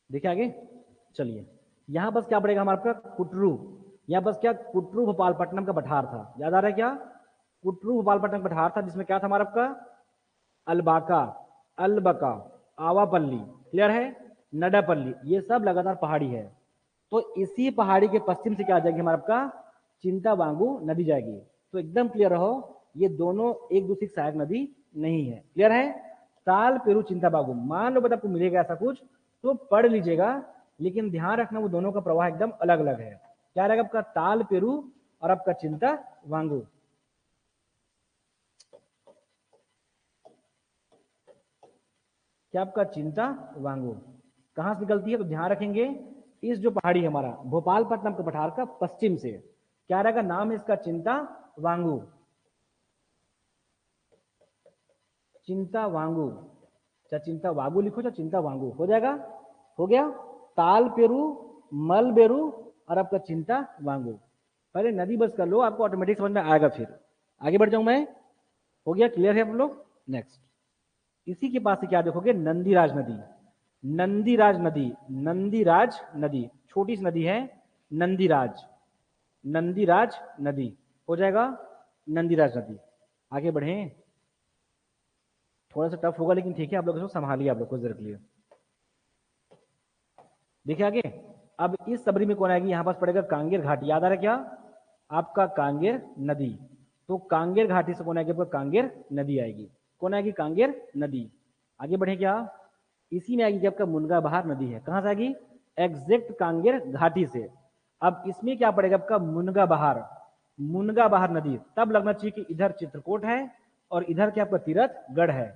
देखिए आगे चलिए। यहां बस क्या पड़ेगा हमारा? कुटरू। यहां बस क्या? कुटरू भोपालपट्टनम का पठार था। याद आ रहा है क्या? कुटरू भोपालपट्टनम का पठार था, जिसमें क्या था हमारा आपका? अलबाका, अलबका, आवापल्ली, क्लियर है, नडापल्ली, ये सब लगातार पहाड़ी है। तो इसी पहाड़ी के पश्चिम से क्या आ जाएगी हमारा आपका? चिंतावांगू नदी जाएगी। तो एकदम क्लियर रहो, ये दोनों एक दूसरे की सहायक नदी नहीं है। क्लियर है? ताल पेरू चिंता बागू, मान लो बता आपको मिलेगा ऐसा कुछ तो पढ़ लीजिएगा, लेकिन ध्यान रखना वो दोनों का प्रवाह एकदम अलग अलग है। क्या रहेगा आपका ताल पेरू और आपका चिंता वांगू। क्या आपका चिंता वांगू कहां से निकलती है, तो ध्यान रखेंगे इस जो पहाड़ी है हमारा भोपालपट्टनम के पठार का पश्चिम से, क्या रहेगा नाम है इसका चिंता वांगू। चिंता वांगू, चाहे चिंता वागू लिखो चाहे चिंता वांगू, हो जाएगा, हो गया। ताल पेरू, मल बेरू और आपका चिंता वांगू। पहले नदी बस कर लो, आपको ऑटोमेटिक समझ में आएगा। फिर आगे बढ़ जाऊं मैं, हो गया, क्लियर है आप लोग। नेक्स्ट इसी के पास से क्या देखोगे, नंदीराज नदी। नंदीराज नदी, नंदीराज नदी छोटी सी नदी है, नंदीराज, नंदीराज नदी हो जाएगा, नंदीराज नदी। आगे बढ़े, थोड़ा सा टफ होगा लेकिन ठीक है, आप लोग इसको संभालिए, आप लोग कुछ देर के लिए। देखिए आगे, अब इस सबरी में कौन आएगी, यहां पास पड़ेगा कांगेर घाटी, याद आ रहा है क्या आपका कांगेर नदी। तो कांगेर घाटी से कौन आएगी आपका कांगेर नदी आएगी, कौन आएगी कांगेर नदी। आगे बढ़े क्या, इसी में आएगी आपका मुनगा बहार नदी है, कहां से आएगी, एग्जैक्ट कांगेर घाटी से। अब इसमें क्या पड़ेगा आपका मुनगा बहार, मुनगा बहार नदी तब लगना चाहिए कि इधर चित्रकूट है और इधर क्या आपका तीरथगढ़ है।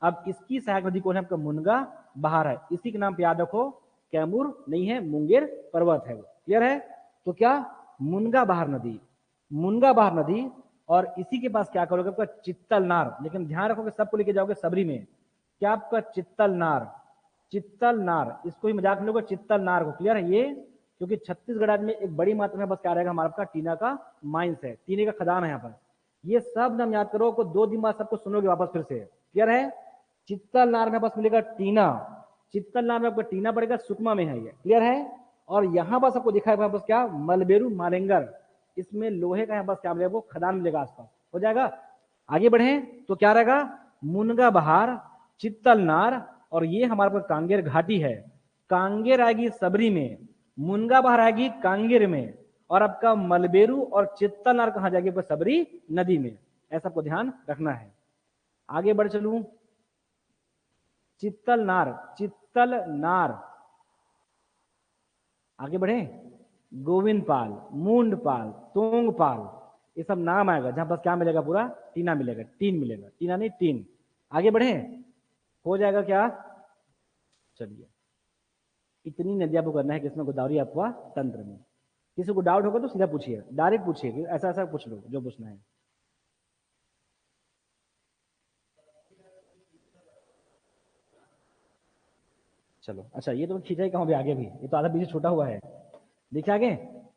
अब इसकी सहायक नदी कौन है आपका मुनगा बहार है, इसी के नाम पे याद रखो, कैमूर नहीं है, मुंगेर पर्वत है वो, क्लियर है। तो क्या मुनगा बहार नदी, मुनगा बहार नदी, और इसी के पास क्या करोगे आपका चित्तल नार, लेकिन ध्यान रखोगे सबको लेके जाओगे सबरी में, क्या आपका चित्तल नार, चित्तल नार, इसको ही मजाक में लोगे चित्तल नार को, क्लियर है ये, क्योंकि छत्तीसगढ़ राज्य में एक बड़ी मात्रा में बस क्या रहेगा हमारा आपका टीना का माइंस है, टीने का खदान है यहाँ पर। ये सब नाम याद करो, को 2 दिन बाद सबको सुनोगे वापस फिर से, क्लियर है। चित्तल नार में बस मिलेगा टीना, चित्तल नार में आपका टीना पड़ेगा, सुकमा में है ये, क्लियर है। और यहाँ बस आपको दिखा है बस क्या मलबेरू मालेंगर, इसमें लोहे का यहाँ बस क्या मिलेगा, वो खदान मिलेगा आसपास, हो जाएगा। आगे बढ़े तो क्या रहेगा, मुनगा बहार, चित्तल नार, और ये हमारे पास कांगेर घाटी है, कांगेर आएगी सबरी में, मुनगा बहार आएगी कांगेर में, और आपका मलबेरू और चित्तल नार कहां जाएगी, सबरी नदी में, ऐसा आपको ध्यान रखना है। आगे बढ़ चलूं, चित्तल नार, चित्तल नार, आगे बढ़े, गोविंद पाल, मूंड पाल, तोंग पाल, ये सब नाम आएगा जहां पास क्या मिलेगा, पूरा टीना मिलेगा, टीन मिलेगा, टीना नहीं टीन। आगे बढ़े, हो जाएगा क्या, चलिए इतनी नदी आपको करना है कि इसमें गोदावरी आपका तंत्र में। किसी को डाउट होगा तो सीधा पूछिए, डायरेक्ट पूछिए कि ऐसा ऐसा पूछ लो जो पूछना है। चलो अच्छा, ये तो खींचा ही कहाँ भी आगे भी, ये तो आधा पीछे छोटा हुआ है। देखिए आगे,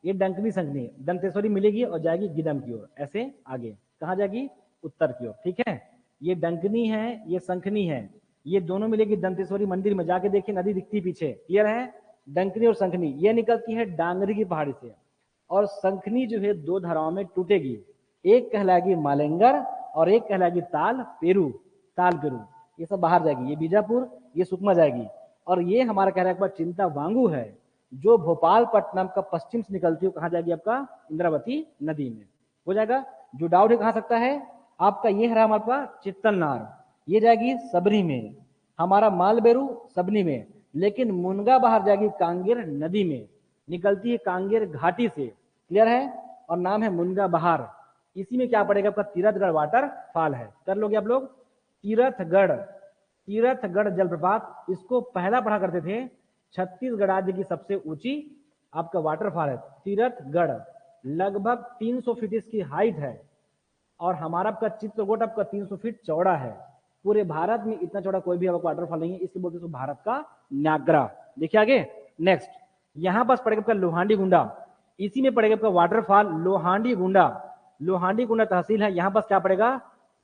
ये डंकनी संकनी, दंतेश्वरी मिलेगी और जाएगी गिदम की ओर, ऐसे आगे कहाँ जाएगी, उत्तर की ओर, ठीक है। ये डंकनी है, ये संखनी है, ये दोनों मिलेगी दंतेश्वरी मंदिर में, जाके देखिए नदी दिखती पीछे, क्लियर है। डंकनी और संखनी ये निकलती है डांगरी की पहाड़ी से, और संखनी जो है 2 धाराओं में टूटेगी, एक कहलाएगी मालेंगर और एक कहलाएगी ताल पेरू, ताल पेरू, ये सब बाहर जाएगी, ये बीजापुर, ये सुकमा जाएगी। और ये हमारा कह रहा है चिंता वांगू है, जो भोपालपट्टनम का पश्चिम से निकलती है, कहां जाएगी आपका इंद्रावती नदी में, हो जाएगा। जो डाउट है कहां सकता है आपका, ये है हमारे पास चित्तल नार, ये जाएगी सबरी में, हमारा मालबेरू सबनी में, लेकिन मुनगा बाहर जाएगी कांगेर नदी में, निकलती है कांगेर घाटी से, क्लियर है, और नाम है मुनगा बहार। इसी में क्या पड़ेगा आपका तीरथगढ़ वाटर फॉल है, कर लोगे आप लोग, तीरथगढ़, तीरथगढ़ जलप्रपात, इसको पहला पढ़ा करते थे, छत्तीसगढ़ राज्य की सबसे ऊंची आपका वाटरफॉल है तीरथगढ़, लगभग 300 फीट इसकी हाइट है, और हमारा आपका चित्रकूट आपका 300 फीट चौड़ा है। पूरे भारत में इतना चौड़ा कोई भी आपका वाटरफॉल नहीं है, इसलिए बोलते हैं भारत का न्यागरा। देखिए आगे, नेक्स्ट यहां पास पड़ेगा आपका लोहांडी गुंडा, इसी में पड़ेगा आपका वाटरफॉल लोहांडी गुंडा, लोहांडी गुंडा तहसील है, यहां पास क्या पड़ेगा,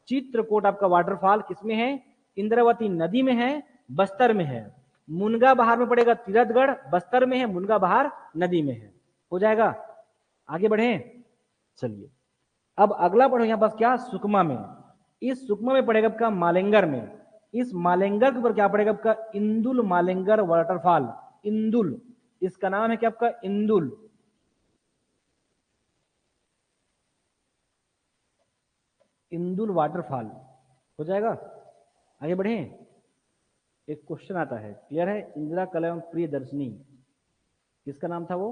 चित्रकूट आपका वाटरफॉल किसमें है, इंद्रावती नदी में है, बस्तर में है। मुनगा बहार में पड़ेगा तीरथगढ़, बस्तर में है, मुनगा बहार नदी में है, हो जाएगा। आगे बढ़े, चलिए अब अगला पढ़ो यहां पास क्या, सुकमा में, इस सुकमा में पड़ेगा आपका मालेंगर में, इस मालेंगर के ऊपर क्या पड़ेगा आपका इंदुल मालेंगर वाटरफॉल, इंदुल, इसका नाम है क्या आपका इंदुल, इंदुल वाटरफॉल, हो जाएगा। आगे बढ़े, एक क्वेश्चन आता है, क्लियर है? इंदिरा कलम प्रियदर्शनी किसका नाम था? वो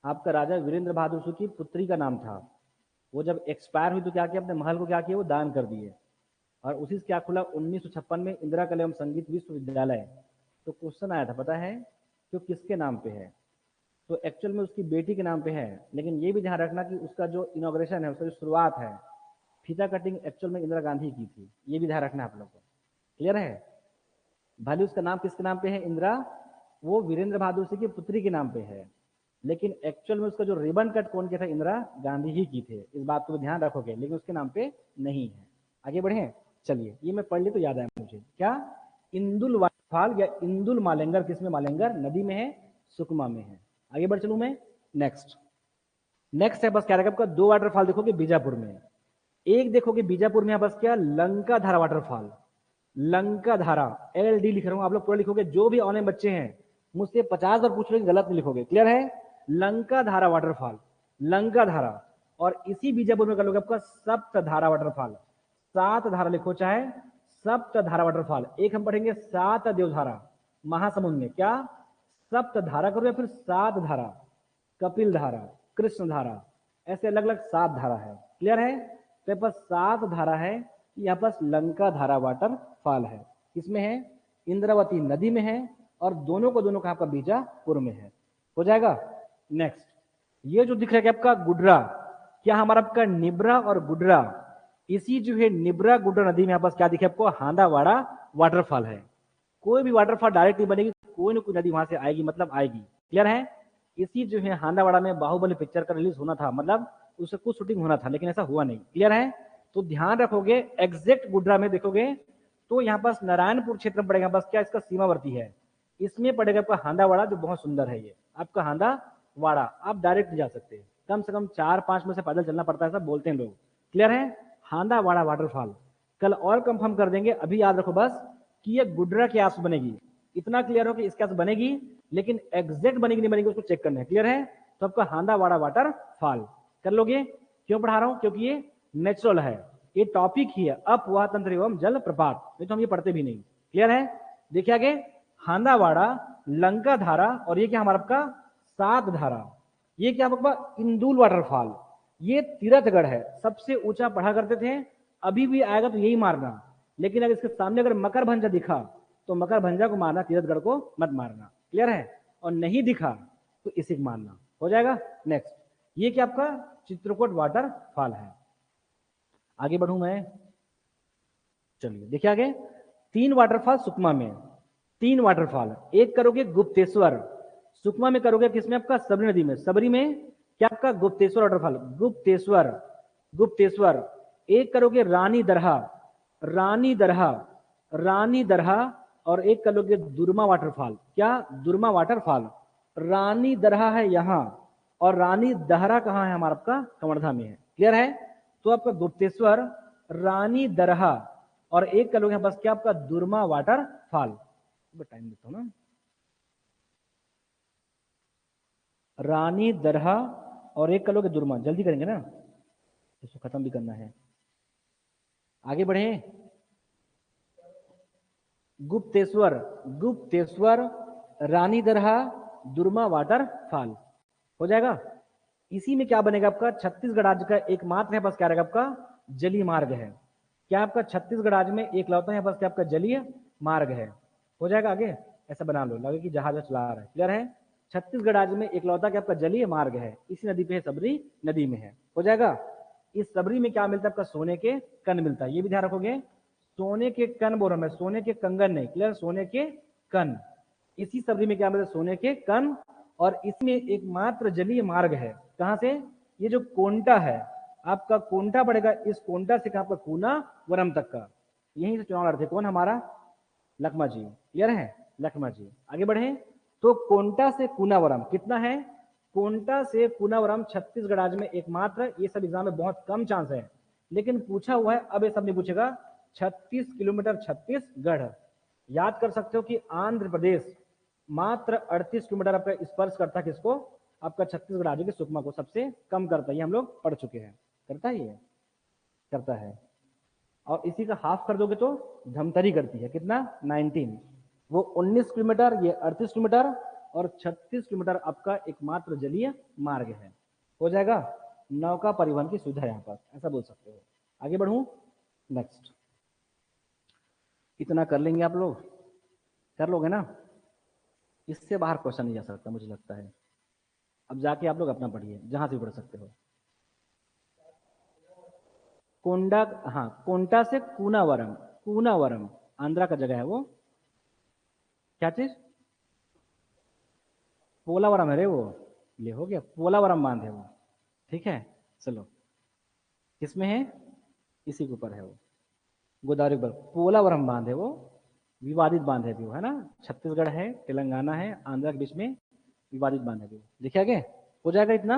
आपका राजा वीरेंद्र बहादुर की पुत्री का नाम था। वो जब एक्सपायर हुई तो क्या किया, अपने महल को क्या किया, वो दान कर दिए। और उसी से क्या खुला 1956 में इंदिरा कलम संगीत विश्वविद्यालय। तो क्वेश्चन आया था, पता है कि किसके नाम पे है? तो एक्चुअल में उसकी बेटी के नाम पे है, लेकिन ये भी ध्यान रखना कि उसका जो इनॉग्रेशन है, उसका जो शुरुआत है, फीता कटिंग एक्चुअल में इंदिरा गांधी की थी। ये भी ध्यान रखना है आप लोग को, क्लियर है? भले उसका नाम किसके नाम पे है, इंदिरा, वो वीरेंद्र बहादुर सिंह की पुत्री के नाम पे है, लेकिन एक्चुअल में उसका जो रिबन कट कौन किया था, इंदिरा गांधी ही की थे। इस बात को भी ध्यान रखोगे, लेकिन उसके नाम पे नहीं है। आगे बढ़े, चलिए, ये मैं पढ़ ली तो याद आया मुझे, क्या? इंदुल वाटरफॉल या इंदुल मालेंगर, किसमें? मालेंगर नदी में है, सुकमा में है। आगे बढ़ चलूं मैं, नेक्स्ट है बस क्या रहेगा आपका, दो वाटरफॉल देखोगे बीजापुर में। एक देखोगे बीजापुर में बस क्या, लंका धारा वाटरफॉल। लंका धारा, LD लिख रहा हूं, आप लोग पूरा लिखोगे। जो भी ऑनलाइन बच्चे हैं मुझसे 50 बार पूछ रहे, गलत नहीं लिखोगे, क्लियर है? लंका धारा वाटरफॉल, लंका धारा। और इसी बीजापुर में कर लोगे आपका सप्त धारा वाटरफॉल। सात धारा लिखो, चाहे सप्त धारा वाटरफॉल। एक हम पढ़ेंगे सात देवधारा महासमुंद में, क्या? सप्त धारा करो या फिर सात धारा, कपिल धारा, कृष्ण धारा, ऐसे अलग अलग सात धारा है, क्लियर है? तो पास सात धारा है, यहाँ पास लंका धारा वाटरफॉल है। किसमें है? इंद्रावती नदी में है, और दोनों को दोनों कहाँ पर, बीजापुर में है। हो जाएगा। नेक्स्ट, ये जो दिख रहा है आपका गुडरा, क्या हमारा आपका निब्रा और गुडरा, इसी जो है निब्रा गुडरा नदी में यहाँ पास क्या दिखे आपको, हांदावाड़ा वाटरफॉल है। कोई भी वाटरफॉल डायरेक्ट नहीं बनेगी, कोई ना कोई नदी वहां से आएगी, मतलब आएगी, क्लियर है? इसी जो है हांदावाड़ा में बाहुबली पिक्चर का रिलीज होना था, मतलब उससे कुछ शूटिंग होना था, लेकिन ऐसा हुआ नहीं, क्लियर है? तो ध्यान रखोगे, एग्जैक्ट गुड्रा में देखोगे तो यहाँ पास नारायणपुर क्षेत्र में पड़ेगा, बस क्या इसका सीमावर्ती है, इसमें पड़ेगा आपका हांदावाड़ा, जो बहुत सुंदर है। ये आपका हांदावाड़ा, आप डायरेक्ट नहीं जा सकते, कम से कम 4-5 में से पैदल चलना पड़ता है, सब बोलते हैं लोग, क्लियर है? हांदावाड़ा वाटरफॉल कल और कंफर्म कर देंगे। अभी याद रखो बस कि ये गुड्रा के आस बनेगी, इतना क्लियर हो कि इसके आस बनेगी, लेकिन एग्जैक्ट बनेगी नहीं बनेगी उसको चेक करना है, क्लियर है? तो आपका हांदावाड़ा वाटरफॉल कर लोगे। क्यों पढ़ा रहा हूं? क्योंकि ये नेचुरल है, ये टॉपिक ही है, अपवाह तंत्र एवं जल प्रपात, नहीं तो हम ये पढ़ते भी नहीं, क्लियर है? देखिए आगे, हांदावाड़ा, लंका धारा, और ये क्या हमारा आपका सात धारा। ये क्या आपका इंदुल वाटरफॉल, ये तीरथगढ़ है, सबसे ऊंचा पढ़ा करते थे, अभी भी आएगा तो यही मारना, लेकिन अगर इसके सामने अगर मकरभंजा दिखा तो मकरभंजा को मारना, तीरथगढ़ को मत मारना, क्लियर है? और नहीं दिखा तो इसी को मारना, हो जाएगा। नेक्स्ट, ये क्या आपका चित्रकूट वाटरफॉल है। आगे बढ़ूं मैं, चलिए देखिए आगे, 3 वाटरफॉल सुकमा में, 3 वाटरफॉल। एक करोगे गुप्तेश्वर, सुकमा में करोगे किसमें आपका, सबरी नदी में। सबरी में क्या आपका गुप्तेश्वर वाटरफॉल, गुप्तेश्वर, गुप्तेश्वर। एक करोगे रानी दरहा, रानी दरहा, रानी दरहा, और एक करोगे दुर्मा वाटरफॉल, क्या? दुर्मा वाटरफॉल। रानी दरहा है यहाँ, और रानी दहरा कहाँ है, हमारा आपका कवर्धा में है, क्लियर है? तो आपका गुप्तेश्वर, रानी दरहा, और एक का लोग यहाँ बस क्या आपका दुर्मा वाटरफॉल। टाइम देता हूं ना, रानी दरहा और एक का लोग दुर्मा, जल्दी करेंगे ना, इसको खत्म भी करना है। आगे बढ़े, गुप्तेश्वर, गुप्तेश्वर, रानी दरहा, दुर्मा वाटरफॉल, हो जाएगा। इसी में क्या बनेगा आपका, छत्तीसगढ़ राज्य का एकमात्र है बस क्या रहेगा आपका, जलीय मार्ग है। क्या आपका छत्तीसगढ़ राज्य में एक लौता है बस क्या आपका जलीय मार्ग है, हो जाएगा। आगे ऐसा बना लो, लगे कि जहाज चला रहा है, क्लियर है? छत्तीसगढ़ राज्य में एक लौता क्या आपका जलीय मार्ग है, इसी नदी पे है, सबरी नदी में है, हो जाएगा। इस सबरी में क्या मिलता है आपका, सोने के कण मिलता है, ये भी ध्यान रखोगे। सोने के कण बोल रहा मैं, सोने के कंगन नहीं, क्लियर? सोने के कण, इसी सबरी में क्या मिलता है, सोने के कण। और इसमें एकमात्र जलीय मार्ग है, कहां से? ये जो कोंटा है आपका, कोंटा पड़ेगा, इस कोंटा से कहां पर, कूना वरम तक का, यहीं से चुनाव लड़ते कौन, हमारा लखमा जी, क्लियर है? लखमा जी। आगे बढ़े, तो कोंटा से कूनावरम कितना है, कोंटा से कूनावरम छत्तीसगढ़ राज्य में एकमात्र, ये सब एग्जाम में बहुत कम चांस है, लेकिन पूछा हुआ है, अब ये सब नहीं पूछेगा। 36 किलोमीटर छत्तीसगढ़, याद कर सकते हो कि आंध्र प्रदेश मात्र 38 किलोमीटर आपका स्पर्श करता है किसको, आपका छत्तीसगढ़ राज्य के सुकमा को, सबसे कम करता है, ये हम लोग पढ़ चुके हैं, करता है ये, करता है। और इसी का हाफ कर दोगे तो धमतरी करती है, कितना, 19, वो 19 किलोमीटर, ये 38 किलोमीटर और 36 किलोमीटर आपका एकमात्र जलीय मार्ग है। हो जाएगा, नौका परिवहन की सुविधा यहाँ पर, ऐसा बोल सकते हो। आगे बढ़ूं, नेक्स्ट। इतना कर लेंगे आप लोग, कर लोगे ना? इससे बाहर क्वेश्चन नहीं जा सकता मुझे लगता है। अब जाके आप लोग अपना पढ़िए, जहां से पढ़ सकते हो। कोंडा, हाँ, कोंटा से कूनावरम, कूनावरम आंध्रा का जगह है वो। क्या चीज? पोलावरम है रे वो, ये हो गया, पोलावरम बांध है वो। ठीक है, चलो, किसमें है? इसी के ऊपर है वो, गोदावरी पर पोलावरम बांध है वो, विवादित बांध है भी वो, है ना? छत्तीसगढ़ है, तेलंगाना है, आंध्रा के बीच में विवादित बांध है भी। देखिए आगे, हो जाएगा इतना,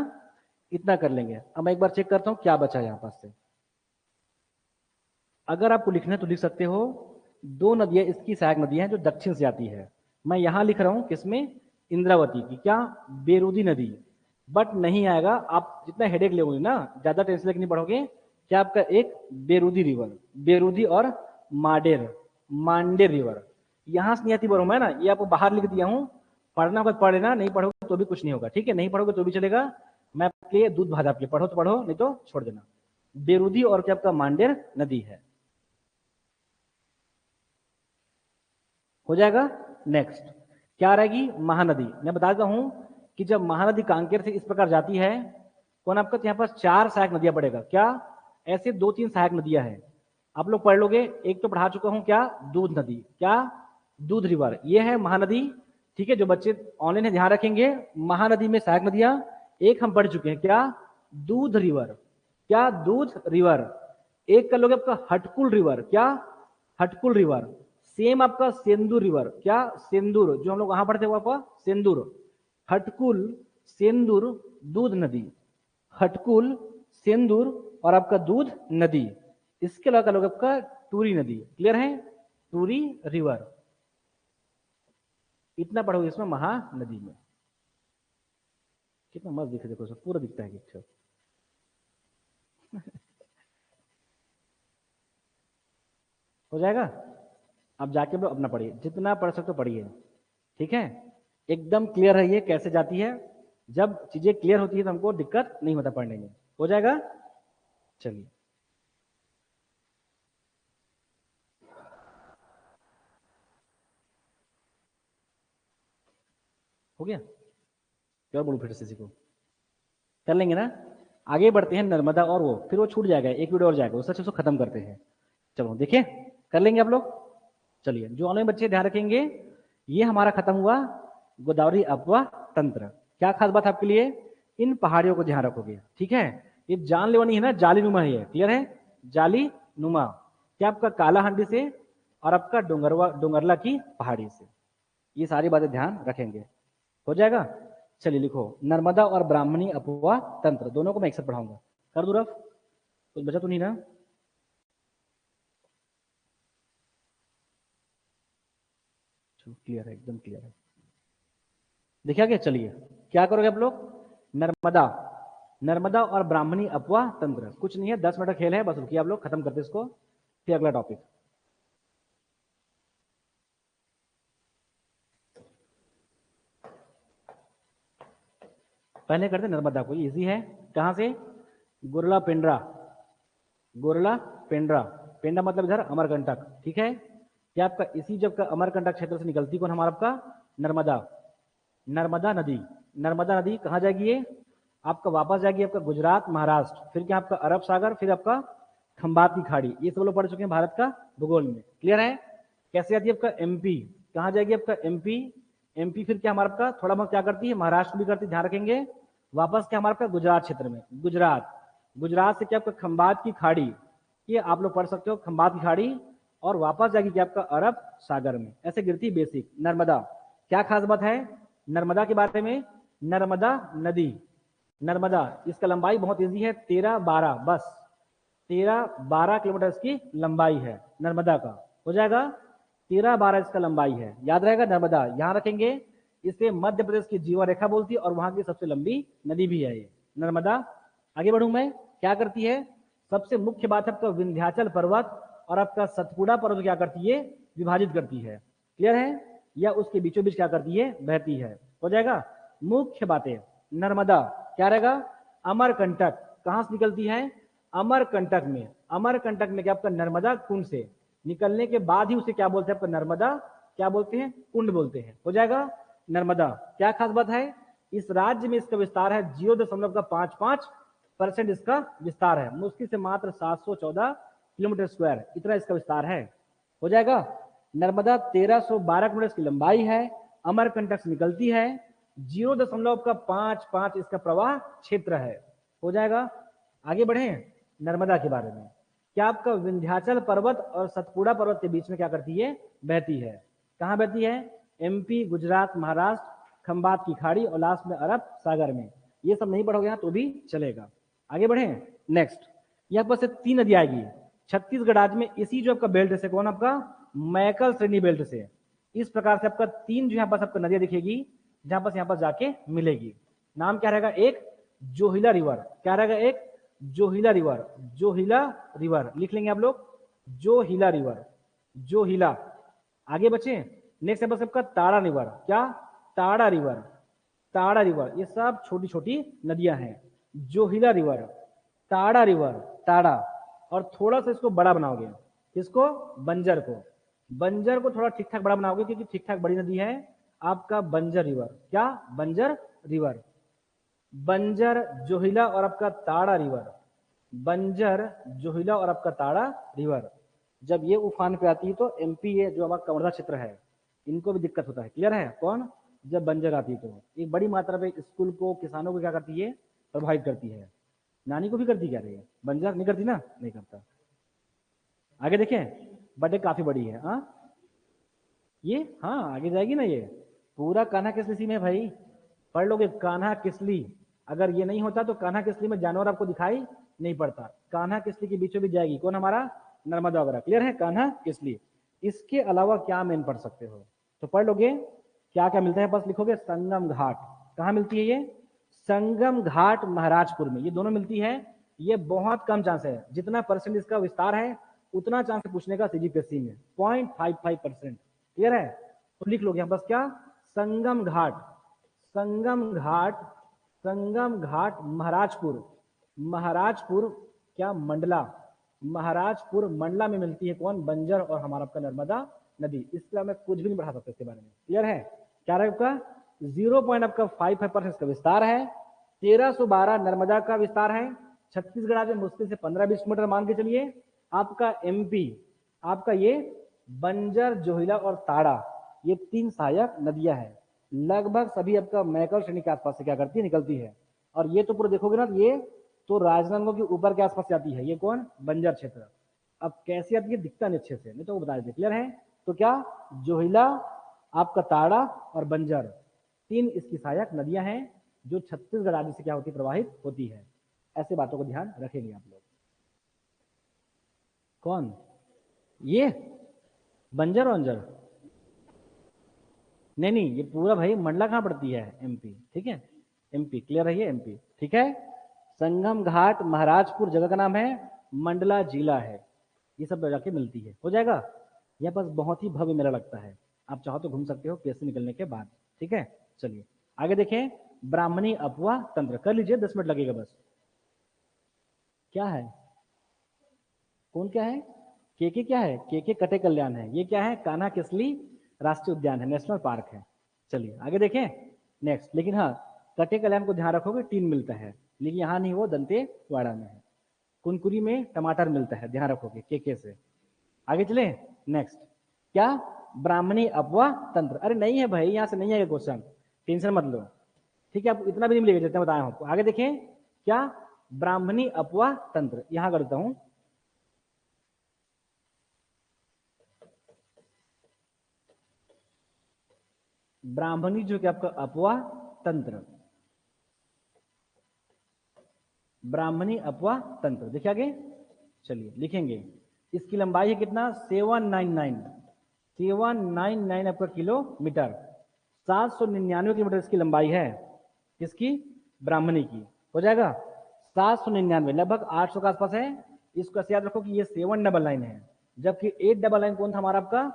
इतना कर लेंगे। अब मैं एक बार चेक करता हूं क्या बचा है यहाँ पास से। अगर आपको लिखना है तो लिख सकते हो। दो नदियां इसकी सहायक नदियां हैं जो दक्षिण से आती है। मैं यहां लिख रहा हूं किसमें? इंद्रावती की, क्या? बेरुदी नदी। बट नहीं आएगा, आप जितना हेडेक लोगे ना, ज्यादा टेंशन लेके नहीं पढ़ोगे, क्या आपका एक बेरुदी रिवर, बेरुदी और माडेर, मांडेर रिवर, यहां से नहीं आती बरो मैं ना, ये आपको बाहर लिख दिया हूं। पढ़ना होगा पढ़ लेना, नहीं पढ़ोगे तो भी कुछ नहीं होगा, ठीक है? नहीं पढ़ोगे तो भी चलेगा, मैं आपके लिए दूध भाजा आपके, पढ़ो तो पढ़ो, नहीं तो छोड़ देना। बेरुदी और क्या आपका मांडेर नदी है। हो जाएगा। नेक्स्ट क्या रहेगी? महानदी। मैं बताता हूं कि जब महानदी कांकेर से इस प्रकार जाती है, कौन आपका, तो यहां पर 4 सहायक नदियां पड़ेगा। क्या? ऐसे 2-3 सहायक नदियां हैं, आप लोग पढ़ लोगे। एक तो पढ़ा चुका हूं, क्या? दूध नदी, क्या? दूध रिवर, ये है महानदी। ठीक है, जो बच्चे ऑनलाइन है ध्यान रखेंगे, महानदी में सहायक नदियां एक हम पढ़ चुके हैं, क्या? दूध रिवर, क्या? दूध रिवर। एक कर लोगे आपका हटकुल रिवर, क्या? हटकुल रिवर। सेम आपका सेंदूर रिवर, क्या? सेंदूर, जो हम लोग वहां पढ़ते हुए आपका सेंदूर। हटकुल, सेंदूर, दूध नदी, हटकुल, सेंदूर और आपका दूध नदी। इसके अलावा लोग आपका टूरी नदी, क्लियर है? टूरी रिवर, इतना पढ़ोगे इसमें महानदी में। कितना मस्त दिखे, देखो पूरा दिखता है पिक्चर। हो जाएगा। अब जाके भी अपना पढ़िए, जितना पढ़ सकते हो पढ़िए, ठीक है? एकदम क्लियर है ये कैसे जाती है। जब चीजें क्लियर होती है तो हमको दिक्कत नहीं होता पढ़ने में। हो जाएगा। चलिए, हो गया? क्या बोलूं फिर से इसी को? कर लेंगे ना? आगे बढ़ते हैं, नर्मदा और वो, फिर वो छूट जाएगा, एक वीडियो और जाएगा, उससे अच्छे उसको खत्म करते हैं। चलो देखिए, कर लेंगे आप लोग। चलिए, जो ऑनलाइन बच्चे ध्यान रखेंगे, ये हमारा खत्म हुआ गोदावरी अपवा तंत्र। क्या खास बात आपके लिए? इन पहाड़ियों को ध्यान रखोगे, ठीक है? ये जान लेवानी है ना, जाली नुमा है, क्लियर है? जाली नुमा, क्या आपका कालाहांडी से और आपका डोंगरला की पहाड़ी से, ये सारी बातें ध्यान रखेंगे। हो जाएगा। चलिए लिखो, नर्मदा और ब्राह्मणी अपवा तंत्र, दोनों को मैं एक साथ पढ़ाऊंगा। कर दू रफ, कुछ बचा तो नहीं ना? क्लियर है, एकदम क्लियर है। देखिए आगे, चलिए क्या करोगे आप लोग? नर्मदा, नर्मदा और ब्राह्मणी अपवा तंत्र, कुछ नहीं है, 10 मिनट का खेल है, बस रुकिए आप लोग, खत्म करते इसको, फिर अगला टॉपिक। पहले करते नर्मदा को, इजी है। कहां से? गुरला पेंड्रा, गुरला पेंड्रा, पेंड्रा मतलब इधर अमरकंटक, ठीक है? क्या आपका इसी जब का अमरकंटक क्षेत्र से निकलती कौन हमारा आपका? नर्मदा, नर्मदा नदी। नर्मदा नदी कहाँ जाएगी ये? आपका वापस जाएगी आपका गुजरात, महाराष्ट्र, फिर क्या आपका अरब सागर, फिर आपका खंबात की खाड़ी। ये सब लोग पढ़ चुके हैं भारत का भूगोल में, क्लियर है? कैसे आती है आपका? एमपी, कहाँ जाएगी आपका? एमपी, एमपी फिर क्या हमारा आपका थोड़ा बहुत क्या करती है? महाराष्ट्र भी करती है, ध्यान रखेंगे। वापस क्या हमारा आपका? गुजरात क्षेत्र में, गुजरात, गुजरात से क्या आपका? खंबात की खाड़ी, ये आप लोग पढ़ सकते हो, खंबात की खाड़ी, और वापस जाएगी क्या आपका? अरब सागर में, ऐसे गिरती बेसिक। नर्मदा, क्या खास बात है नर्मदा के बारे में? नर्मदा नदी, नर्मदा, इसका लंबाई बहुत ईजी है, 13-12, बस 13-12 किलोमीटर इसकी लंबाई है नर्मदा का। हो जाएगा, 13-12 इसका लंबाई है, याद रहेगा नर्मदा, यहां रखेंगे। इसे मध्य प्रदेश की जीवा रेखा बोलती है और वहां की सबसे लंबी नदी भी है ये नर्मदा। आगे बढ़ूं मैं, क्या करती है? सबसे मुख्य बात है आपका विंध्याचल पर्वत और आपका सतपुड़ा पर्वत क्या करती है? विभाजित करती है, क्लियर है? या उसके बीचों बीच क्या करती है, बहती है। हो जाएगा। मुख्य बातें, नर्मदा क्या रहेगा, अमरकंटक कहां से निकलती है, अमरकंटक में। अमरकंटक में क्या आपका नर्मदा कुंड से निकलने के बाद ही उसे क्या बोलते हैं आपका, नर्मदा क्या बोलते हैं, कुंड बोलते हैं। हो जाएगा। नर्मदा क्या खास बात है, इस राज्य में इसका विस्तार है 0.55% इसका विस्तार है, मुश्किल से मात्र 714 किलोमीटर स्क्वायर, इतना इसका विस्तार है। हो जाएगा। नर्मदा 1312 किलोमीटर की लंबाई है, अमरकंटक से निकलती है, 0.55 इसका प्रवाह क्षेत्र है। हो जाएगा। आगे बढ़े नर्मदा के बारे में। क्या आपका विंध्याचल पर्वत और सतपुड़ा पर्वत के बीच में क्या करती है, बहती है। कहां बहती है, एमपी, गुजरात, महाराष्ट्र, खंबात की खाड़ी और लास्ट में अरब सागर में। ये सब नहीं पढ़ोगे यहाँ तो भी चलेगा। आगे बढ़े। नेक्स्ट, यहाँ पर से 3 नदी आएगी छत्तीसगढ़ राज्य में, इसी जो आपका बेल्ट से, कौन आपका, मैकल श्रेणी बेल्ट से। इस प्रकार से आपका 3 जो यहाँ पास आपको नदियां दिखेगी, जहां पास यहाँ पास जाके मिलेगी। नाम क्या रहेगा, एक जोहिला रिवर, क्या रहेगा, एक जोहिला रिवर, जोहिला रिवर लिख लेंगे आप लोग, जोहिला रिवर, जोहिला। आगे बचे। नेक्स्ट है बस आपका ताड़ा रिवर, क्या, ताड़ा रिवर, ताड़ा रिवर। ये सब छोटी छोटी नदियां हैं। जोहिला रिवर, ताड़ा रिवर, ताड़ा। और थोड़ा सा इसको बड़ा बनाओगे, किसको, बंजर को, बंजर को थोड़ा ठीक ठाक बड़ा बनाओगे, क्योंकि ठीक ठाक बड़ी नदी है आपका बंजर रिवर, क्या, बंजर रिवर। बंजर, जोहिला और आपका ताड़ा रिवर, बंजर, जोहिला और आपका ताड़ा रिवर। जब ये उफान पे आती है तो एमपी, ये जो हमारा कवर्धा क्षेत्र है, इनको भी दिक्कत होता है। क्लियर है, कौन, जब बंजर आती है तो एक बड़ी मात्रा में स्कूल को, किसानों को क्या करती है, प्रभावित करती है। नानी को भी करती क्या रही है, बंजर नहीं करती ना, नहीं करता। आगे देखें, बट काफी बड़ी है। हाँ ये, हाँ आगे जाएगी ना, ये पूरा कान्हा किसली में भाई, पढ़ लोगे कान्हा किसली। अगर ये नहीं होता तो कान्हा किसली में जानवर आपको दिखाई नहीं पड़ता। कान्हा किसली के बीचों बीच जाएगी, कौन, हमारा नर्मदा वगैरह। क्लियर है, कान्हा किसली। इसके अलावा क्या मेन पढ़ सकते हो, तो पढ़ लोगे क्या क्या मिलता है, बस लिखोगे संगम घाट। कहाँ मिलती है ये, संगम घाट महाराजपुर में, ये दोनों मिलती है। ये बहुत कम चांस है, जितना परसेंट इसका विस्तार है उतना चांस है पूछने का सीजीपीएससी में, 0.55%। क्लियर है, तो लिख लोगे बस क्या, संगम घाट, संगम घाट, संगम घाट महाराजपुर, महाराजपुर क्या, मंडला, महाराजपुर मंडला में मिलती है, कौन, बंजर और हमारा आपका नर्मदा नदी। इसका मैं कुछ भी नहीं बढ़ा सकता इसके बारे में। क्लियर है, क्या रहेगा आपका, 0.55% इसका विस्तार है, 1312 नर्मदा का विस्तार है, छत्तीसगढ़ राज्य मुश्किल से 15-20 किलोमीटर मान के चलिए। आपका एमपी, आपका ये बंजर, जोहिला और ताड़ा, ये 3 सहायक नदियां हैं। लगभग सभी आपका मैकल श्रेणी के आसपास से क्या करती है, निकलती है। और ये तो पूरा देखोगे ना, ये तो राजनांदगांव के ऊपर के आसपास से आती है, ये कौन, बंजर क्षेत्र। अब कैसे आती है, दिखता नहीं अच्छे से, नहीं तो वो बता देते। क्लियर है, तो क्या, जोहिला, आपका ताड़ा और बंजर, 3 इसकी सहायक नदियां हैं जो छत्तीसगढ़ राज्य से क्या होती है, प्रवाहित होती है। ऐसे बातों को ध्यान रखेंगे आप लोग। कौन, ये बंजर वंजर, नहीं नहीं, ये पूरा भाई मंडला कहाँ पड़ती है, एमपी। ठीक है, एमपी। क्लियर है, ये एमपी। ठीक है, संगम घाट महाराजपुर जगह का नाम है, मंडला जिला है, ये सब जाके मिलती है। हो जाएगा। यह बस बहुत ही भव्य मेला लगता है, आप चाहो तो घूम सकते हो पीएससी निकलने के बाद। ठीक है, चलिए आगे देखें। ब्राह्मणी अफवाह तंत्र कर लीजिए, 10 मिनट लगेगा बस। क्या है, कौन क्या है, केके क्या है, केके कटे कल्याण है। ये क्या है, कान्हा किसली राष्ट्रीय उद्यान है, नेशनल पार्क है। चलिए आगे देखें नेक्स्ट। लेकिन हाँ, कटे कल्याण को ध्यान रखोगे, टीन मिलता है, लेकिन यहाँ नहीं, वो दंतेवाड़ा में है। कुनकुरी में टमाटर मिलता है, ध्यान रखोगे, केके से। आगे चले नेक्स्ट। क्या, ब्राह्मणी अफवाह तंत्र, अरे नहीं है भाई, यहाँ से नहीं आएगा क्वेश्चन, टेंशन मत लो। ठीक है, आपको इतना भी नहीं मिलेगा जितना बताया हूं आपको। आगे देखें, क्या, ब्राह्मणी अफवाह तंत्र, यहां करता हूं। ब्राह्मणी जो कि आपका अफवाह तंत्र, ब्राह्मणी अफवाह तंत्र, देखिए आगे चलिए लिखेंगे। इसकी लंबाई है कितना, 799 आपका किलोमीटर, 799 किलोमीटर इसकी लंबाई है, किसकी, ब्राह्मणी की। हो जाएगा 799, लगभग 800 के आसपास है। इसको ऐसे याद रखो कि ये 799 है, जबकि 899 कौन था, हमारा आपका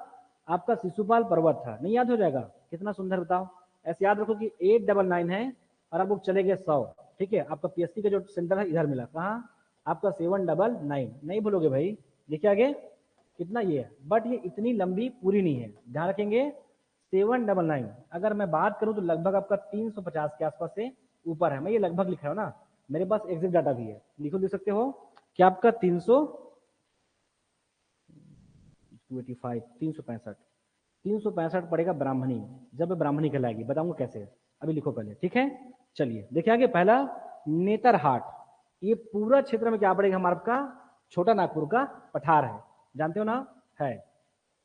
आपका शिशुपाल पर्वत था, नहीं याद हो जाएगा? कितना सुंदर, बताओ। ऐसे याद रखो कि 899 है और आप लोग चले गए 100, ठीक है। आपका पीएससी का जो सेंटर है इधर मिला, कहाँ? आपका 799, नहीं भूलोगे भाई। देखिए आगे कितना ये है, बट ये इतनी लंबी पूरी नहीं है, ध्यान रखेंगे। 799 अगर मैं बात करूं तो लगभग आपका 350 के आसपास से ऊपर है। मैं ये लगभग लिख रहा हूँ ना, मेरे पास एग्जैक्ट डाटा भी है, लिखो, देख सकते हो कि आपका 365 पड़ेगा ब्राह्मणी, जब ब्राह्मणी कहलाएगी। बताऊंगा कैसे, अभी लिखो पहले, ठीक है। चलिए देखिए आगे, पहला नेतरहाट, ये पूरा क्षेत्र में क्या पड़ेगा हमारा आपका? छोटा नागपुर का पठार है, जानते हो ना, है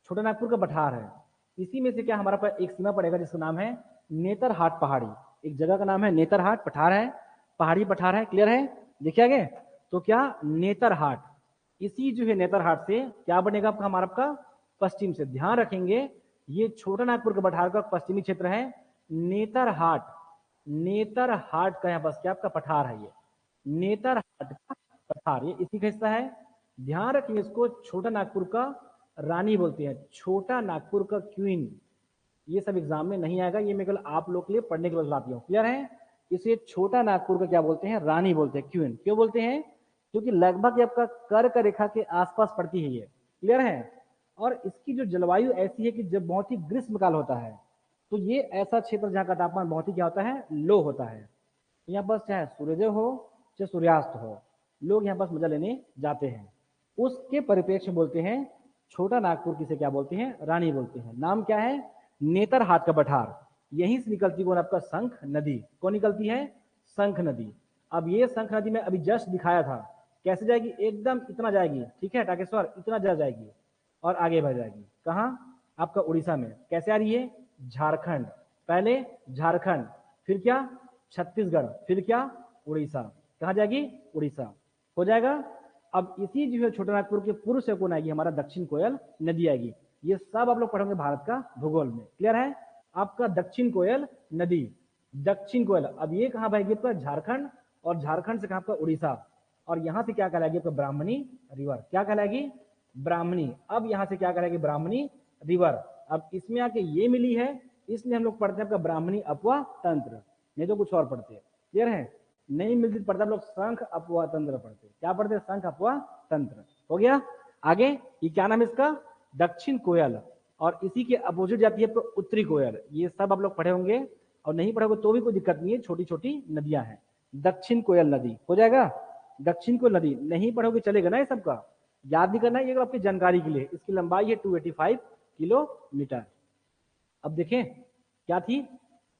छोटा नागपुर का पठार है। इसी में से क्या हमारा पास एक सीमा पड़ेगा जिसका नाम है नेतरहाट पहाड़ी, एक जगह का नाम है नेतरहाट, पठार है, पहाड़ी पठार है, क्लियर है। देखिए आगे, तो क्या नेतरहाट, इसी जो है नेतरहाट से क्या बनेगा आपका हमारा आपका पश्चिम से, ध्यान रखेंगे ये छोटा नागपुर का पठार का पश्चिमी क्षेत्र है नेतरहाट। नेतरहाट का यहाँ बस क्या आपका पठार है, ये नेतरहाट का पठार, ये इसी का हिस्सा है। ध्यान रखिए इसको छोटा नागपुर का रानी बोलते हैं, छोटा नागपुर का क्वीन। ये सब एग्जाम में नहीं आएगा, ये मैं केवल आप लोग के लिए पढ़ने के लिए बताती हूँ, क्लियर है। इसे छोटा नागपुर का क्या बोलते हैं? रानी बोलते हैं, क्वीन। क्यों बोलते हैं? क्योंकि लगभग आपका कर्क रेखा के आसपास पड़ती है ये, क्लियर है। और इसकी जो जलवायु ऐसी है कि जब बहुत ही ग्रीष्मकाल होता है तो ये ऐसा क्षेत्र जहाँ का तापमान बहुत ही क्या होता है? लो होता है। यहाँ पर चाहे सूर्योदय हो चाहे सूर्यास्त हो, लोग यहाँ पर मजा लेने जाते हैं। उसके परिप्रेक्ष्य में बोलते हैं छोटा नागपुर, किसे क्या बोलते हैं? रानी बोलते हैं। नाम क्या है? नेतरहाट का पठार। यहीं से निकलती कौन? आपका शंख नदी। कौन निकलती है? शंख नदी। अब ये शंख नदी में अभी जस्ट दिखाया था, कैसे जाएगी? एकदम इतना जाएगी, ठीक है टाकेश्वर, इतना जा जाएगी और आगे बढ़ जाएगी। कहाँ? आपका उड़ीसा में। कैसे आ रही है? झारखंड, पहले झारखंड, फिर क्या? छत्तीसगढ़, फिर क्या? उड़ीसा। कहाँ जाएगी? उड़ीसा, हो जाएगा। अब इसी जो है छोटा नागपुर के पूर्व से कौन आएगी? हमारा दक्षिण कोयल नदी आएगी। ये सब आप लोग पढ़ोगे भारत का भूगोल में, क्लियर है। आपका दक्षिण कोयल नदी, दक्षिण कोयल, अब ये कहाँ बहेगी? आपका झारखंड, और झारखंड से कहाँ? आपका उड़ीसा। और यहाँ से क्या कहलाएगी? आपका ब्राह्मणी रिवर। क्या कहलाएगी? ब्राह्मणी। अब यहाँ से क्या कहलाएगी? ब्राह्मणी रिवर। अब इसमें आके ये मिली है, इसलिए हम लोग पढ़ते हैं आपका ब्राह्मणी अपवा तंत्र, नहीं तो कुछ और पढ़ते हैं, क्लियर है। नहीं मिलती पढ़ते हम लोग शंख अपवा तंत्र पढ़ते। क्या पढ़ते? शंख अपवा तंत्र, हो गया। आगे ये क्या नाम है इसका? दक्षिण कोयल। और इसी के अपोजिट जाती है उत्तरी कोयल। ये सब आप लोग पढ़े होंगे, और नहीं पढ़ोगे तो भी कोई दिक्कत नहीं है, छोटी छोटी नदियां हैं। दक्षिण कोयल नदी, हो जाएगा। दक्षिण कोयल नदी नहीं पढ़ोगे चलेगा ना, ये सबका याद नहीं करना, ये आपकी जानकारी के लिए। इसकी लंबाई है 285 किलोमीटर। अब देखें क्या थी,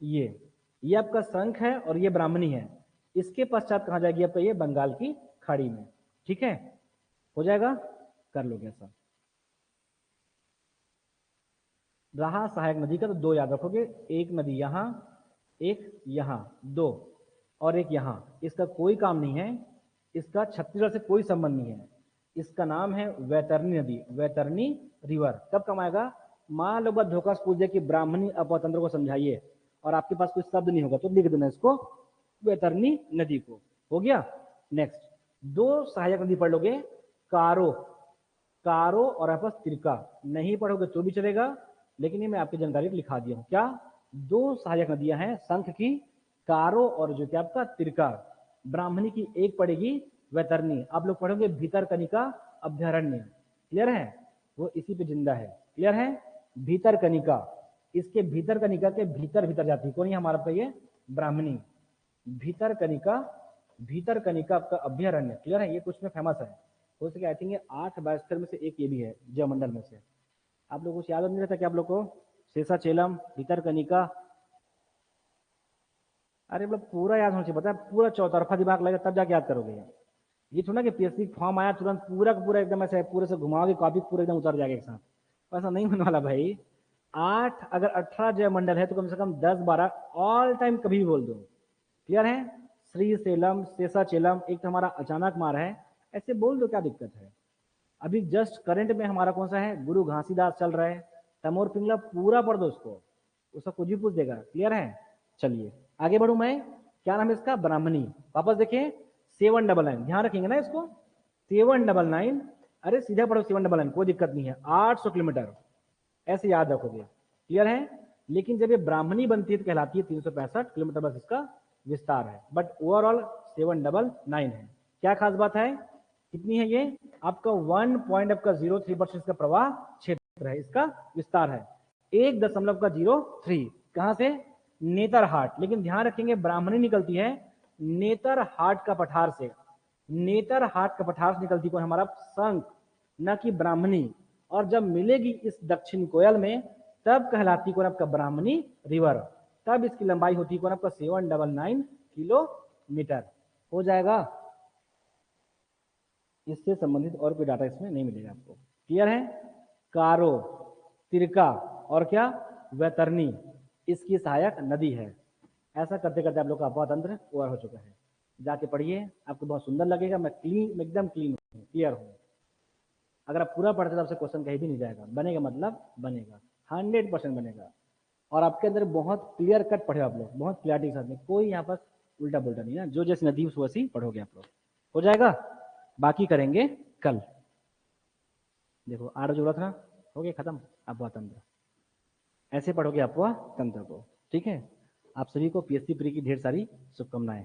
ये आपका शंख है और ये ब्राह्मणी है। इसके पश्चात कहाँ जाएगी? आपका ये बंगाल की खाड़ी में, ठीक है, हो जाएगा, कर लोगे ऐसा। रहा सहायक नदी का, तो दो याद रखोगे, एक नदी यहाँ, एक यहाँ, दो, और एक यहाँ। इसका कोई काम नहीं है, इसका छत्तीसगढ़ से कोई संबंध नहीं है। इसका नाम है वैतरणी नदी, वैतरणी रिवर। कब काम आएगा? मान लो बात धोखा से पूछ दिया कि ब्राह्मणी अपतंत्र को समझाइए, और आपके पास कोई शब्द नहीं होगा तो लिख देना इसको वैतरणी नदी को, हो गया। नेक्स्ट, दो सहायक नदी पढ़ लोगे, कारो, कारो और आपका तिरका। नहीं पढ़ोगे तो भी चलेगा, लेकिन ये मैं आपकी जानकारी लिखा दिया हूं। क्या? दो सहायक नदियां हैं शंख की, कारो और जो कि आपका तिरका। ब्राह्मणी की एक पड़ेगी वैतरणी। आप लोग पढ़ोगे भीतरकनिका अभ्यारण्य, क्लियर है, वो इसी पे जिंदा है, क्लियर है। भीतरकनिका, इसके भीतरकनिका के भीतर भीतर जाती है, कौन है हमारा? ये ब्राह्मणी। भीतरकनिका, भीतरकनिका आपका अभ्यारण्य, क्लियर है। ये कुछ में फेमस है, हो सके आई थिंक 8 बायोस्फीयर में से एक ये भी है, जयमंडल में से। आप लोगों को याद नहीं रहता कि आप लोग को शेषाचेलम, भीतरकनिका, अरे मतलब पूरा याद होना चाहिए, पता है, पूरा चौतरफा दिमाग लगे तब जाके याद करोगे। ये थोड़ा कि पीएससी फॉर्म आया तुरंत पूरा का पूरा एकदम ऐसे पूरे से घुमाओगे, कॉपी पूरा एकदम उतर जाएगा एक साथ, ऐसा नहीं होने वाला भाई। 8 अगर 18 जयमंडल है तो कम से कम 10-12 ऑल टाइम कभी भी बोल दो, क्लियर है। श्रीशैलम, शेषाचेलम, एक तो हमारा अचानक मार है, ऐसे बोल दो, क्या दिक्कत है। अभी जस्ट करंट में हमारा कौन सा है? गुरु घासीदास चल रहा है, तमोर पिंगला पूरा पढ़ दो उसको, उसका कुछ भी पूछ देगा, क्लियर है। चलिए आगे बढ़ू मैं, क्या नाम है इसका? ब्राह्मणी। वापस देखिए 799, ध्यान रखेंगे ना इसको, 799, अरे सीधा पढ़ो 799, कोई दिक्कत नहीं है। 800 किलोमीटर, ऐसे याद रखोगे, क्लियर है। लेकिन जब ये ब्राह्मणी बनती है तो कहलाती है 365 किलोमीटर, बस इसका विस्तार है। बट ओवरऑल 799 है। क्या खास बात है, कितनी है ये, आपका 1.03% इसका प्रवाह क्षेत्र है, इसका विस्तार है 1.03। कहां से, नेतरहाट। लेकिन ध्यान रखेंगे ब्राह्मणी निकलती है नेतरहाट का पठार से, नेतरहाट का पठार से निकलती कौन, हमारा संख, न कि ब्राह्मणी। और जब मिलेगी इस दक्षिण कोयल में तब कहलाती कौन, आपका ब्राह्मणी रिवर। तब इसकी लंबाई होती कौन, आपका 799 किलोमीटर हो जाएगा। इससे संबंधित और कोई डाटा इसमें नहीं मिलेगा आपको, क्लियर है। कारो, तिरका और क्या, वैतरणी इसकी सहायक नदी है। ऐसा करते करते आप लोग का अपवाद तंत्र ओवर हो चुका है। जाके पढ़िए, आपको बहुत सुंदर लगेगा। मैं क्लीन, एकदम क्लीन हूँ, क्लियर हूँ। अगर आप पूरा पढ़ते तो आपसे क्वेश्चन कहीं भी नहीं जाएगा, बनेगा मतलब बनेगा, 100% बनेगा। और आपके अंदर बहुत क्लियर कट पढ़े आप लोग, बहुत क्लियरिटी के साथ में, कोई यहाँ पर उल्टा पुल्टा नहीं है। जो जैसी नदी उस वैसी पढ़ोगे आप लोग, हो जाएगा। बाकी करेंगे कल। देखो 8 जो रहा था, हो गया खत्म अपवाह तंत्र। ऐसे पढ़ोगे अपवाह तंत्र को, ठीक है। आप सभी को पीएससी प्री की ढेर सारी शुभकामनाएं।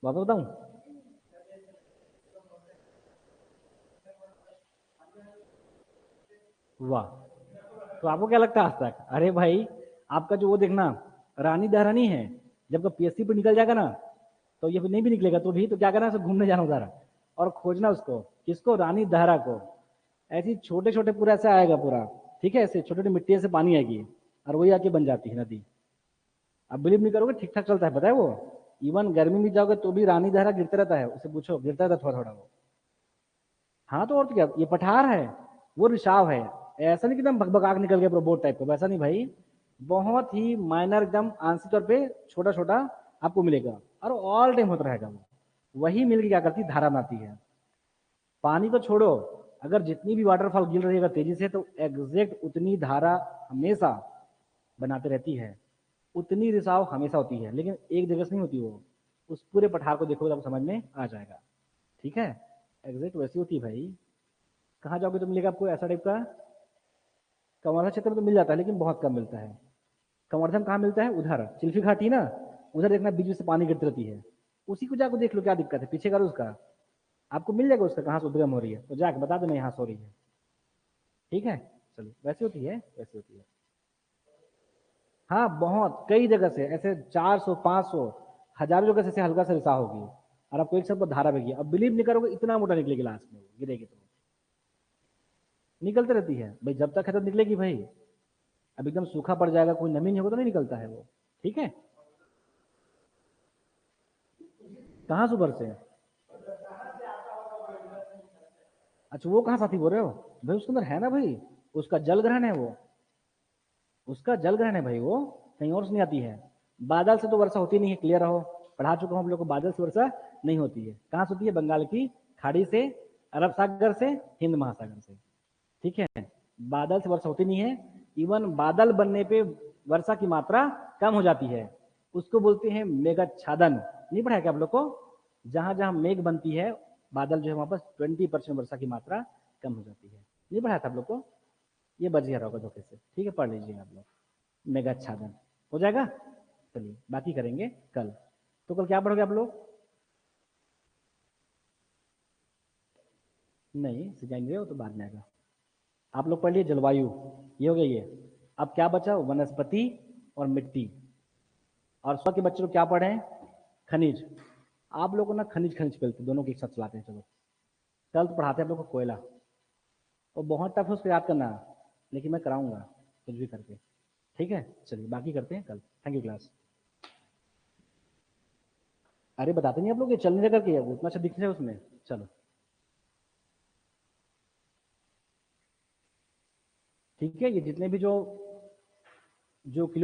वापस बताऊं, वाह। तो आपको क्या लगता है आज तक, अरे भाई आपका जो वो देखना रानी दहरानी है, जब पीएससी पे निकल जाएगा ना, तो ये नहीं भी निकलेगा तो भी, तो क्या करना है, घूमने जाना उधर और खोजना उसको, किसको, रानी दहरा को। ऐसी छोटे छोटे पूरा ऐसा आएगा पूरा, ठीक है, ऐसे छोटे छोटे मिट्टी से पानी आएगी और वही आके बन जाती है नदी। अब बिलीव नहीं करोगे, ठीक ठाक चलता है, पता है वो। इवन गर्मी में जाओगे तो भी रानी दहरा गिरता रहता है, उसे पूछो, गिरता रहता थोड़ा थोड़ा वो। हाँ तो और क्या, ये पठार है, वो रिसाव है। ऐसा नहीं कि एकदम भगभगा के निकल गया बोट टाइप का, वैसा नहीं भाई। बहुत ही माइनर, एकदम आंशिक तौर पे छोटा छोटा आपको मिलेगा, और ऑल टाइम होता रहेगा वो। वही मिलकर क्या करती, धारा बनाती है। पानी तो छोड़ो, अगर जितनी भी वाटरफॉल गिर रही है अगर तेजी से, तो एग्जैक्ट उतनी धारा हमेशा बनाते रहती है, उतनी रिसाव हमेशा होती है। लेकिन एक जगह से नहीं होती वो, उस पूरे पठार को देखोगे तो आपको समझ में आ जाएगा, ठीक है। एग्जैक्ट वैसी होती है भाई। कहाँ जाओगे तो मिलेगा आपको ऐसा टाइप का। कवर्धा क्षेत्र में तो मिल जाता है लेकिन बहुत कम मिलता है। कवर्धा में कहाँ मिलता है, उधर चिल्फी घाटी ना, उधर देखना बीच में से पानी गिरती रहती है, उसी को जाकर देख लो, क्या दिक्कत है, पीछे करो उसका, आपको मिल जाएगा उसका कहाँ से उद्गम हो रही है, तो जाके बता देना यहाँ से हो रही है, ठीक है। चलिए, वैसी होती है, वैसी होती है। हाँ बहुत, कई जगह से ऐसे 400 500 हजारों जगह से ऐसे हल्का सा रिसाव होगी, और आपको एक सब धारा बहेगी। अब बिलीव नहीं करोगे, इतना मोटा निकलेगी लास्ट में, गिरेगी तो निकलती रहती है भाई, जब तक है तो निकलेगी भाई। अब एकदम सूखा पड़ जाएगा, कोई नमी नहीं होगा तो नहीं निकलता है वो, ठीक है। कहाँ से ऊपर से, अच्छा वो कहाँ साथी बोल रहे हो भाई, उसके अंदर है ना भाई, उसका जल ग्रहण है वो, उसका जल ग्रहण है भाई, वो कहीं और से नहीं आती है। बादल से तो वर्षा होती नहीं है, क्लियर रहो, पढ़ा चुका हूँ हम लोग को, बादल से वर्षा नहीं होती है। कहाँ से होती है, बंगाल की खाड़ी से, अरब सागर से, हिंद महासागर से, ठीक है। बादल से वर्षा होती नहीं है, इवन बादल बनने पे वर्षा की मात्रा कम हो जाती है, उसको बोलते हैं मेघाच्छादन। नहीं पढ़ा है क्या आप लोग को, जहां जहां मेघ बनती है, बादल जो है वहां पर 20% वर्षा की मात्रा कम हो जाती है। नहीं पढ़ाया था आप लोग को, ये बच गया होगा धोखे से, ठीक है, पढ़ लीजिए आप लोग। मेघाच्छादन हो जाएगा। चलिए बाकी करेंगे कल। तो कल क्या पढ़ोगे आप लोग, नहीं सिखाएंगे वो तो बाद में आएगा। आप लोग पढ़ लिए जलवायु, ये हो गया ये। अब क्या बचा, वनस्पति और मिट्टी। और स्व के बच्चे लोग क्या पढ़े हैं, खनिज। आप लोग को ना खनिज खनिज पेलते दोनों के एक साथ चलाते हैं, चलो। कल तो पढ़ाते हैं आप लोग को कोयला, और बहुत टफ है उसको याद करना, लेकिन मैं कराऊंगा कुछ भी करके, ठीक है। चलिए बाकी करते हैं कल, थैंक यू क्लास। अरे बताते नहीं आप लोग, ये चल नहीं करके उतना अच्छा दिखने उसमें, चलो ठीक है। ये जितने भी जो जो किलो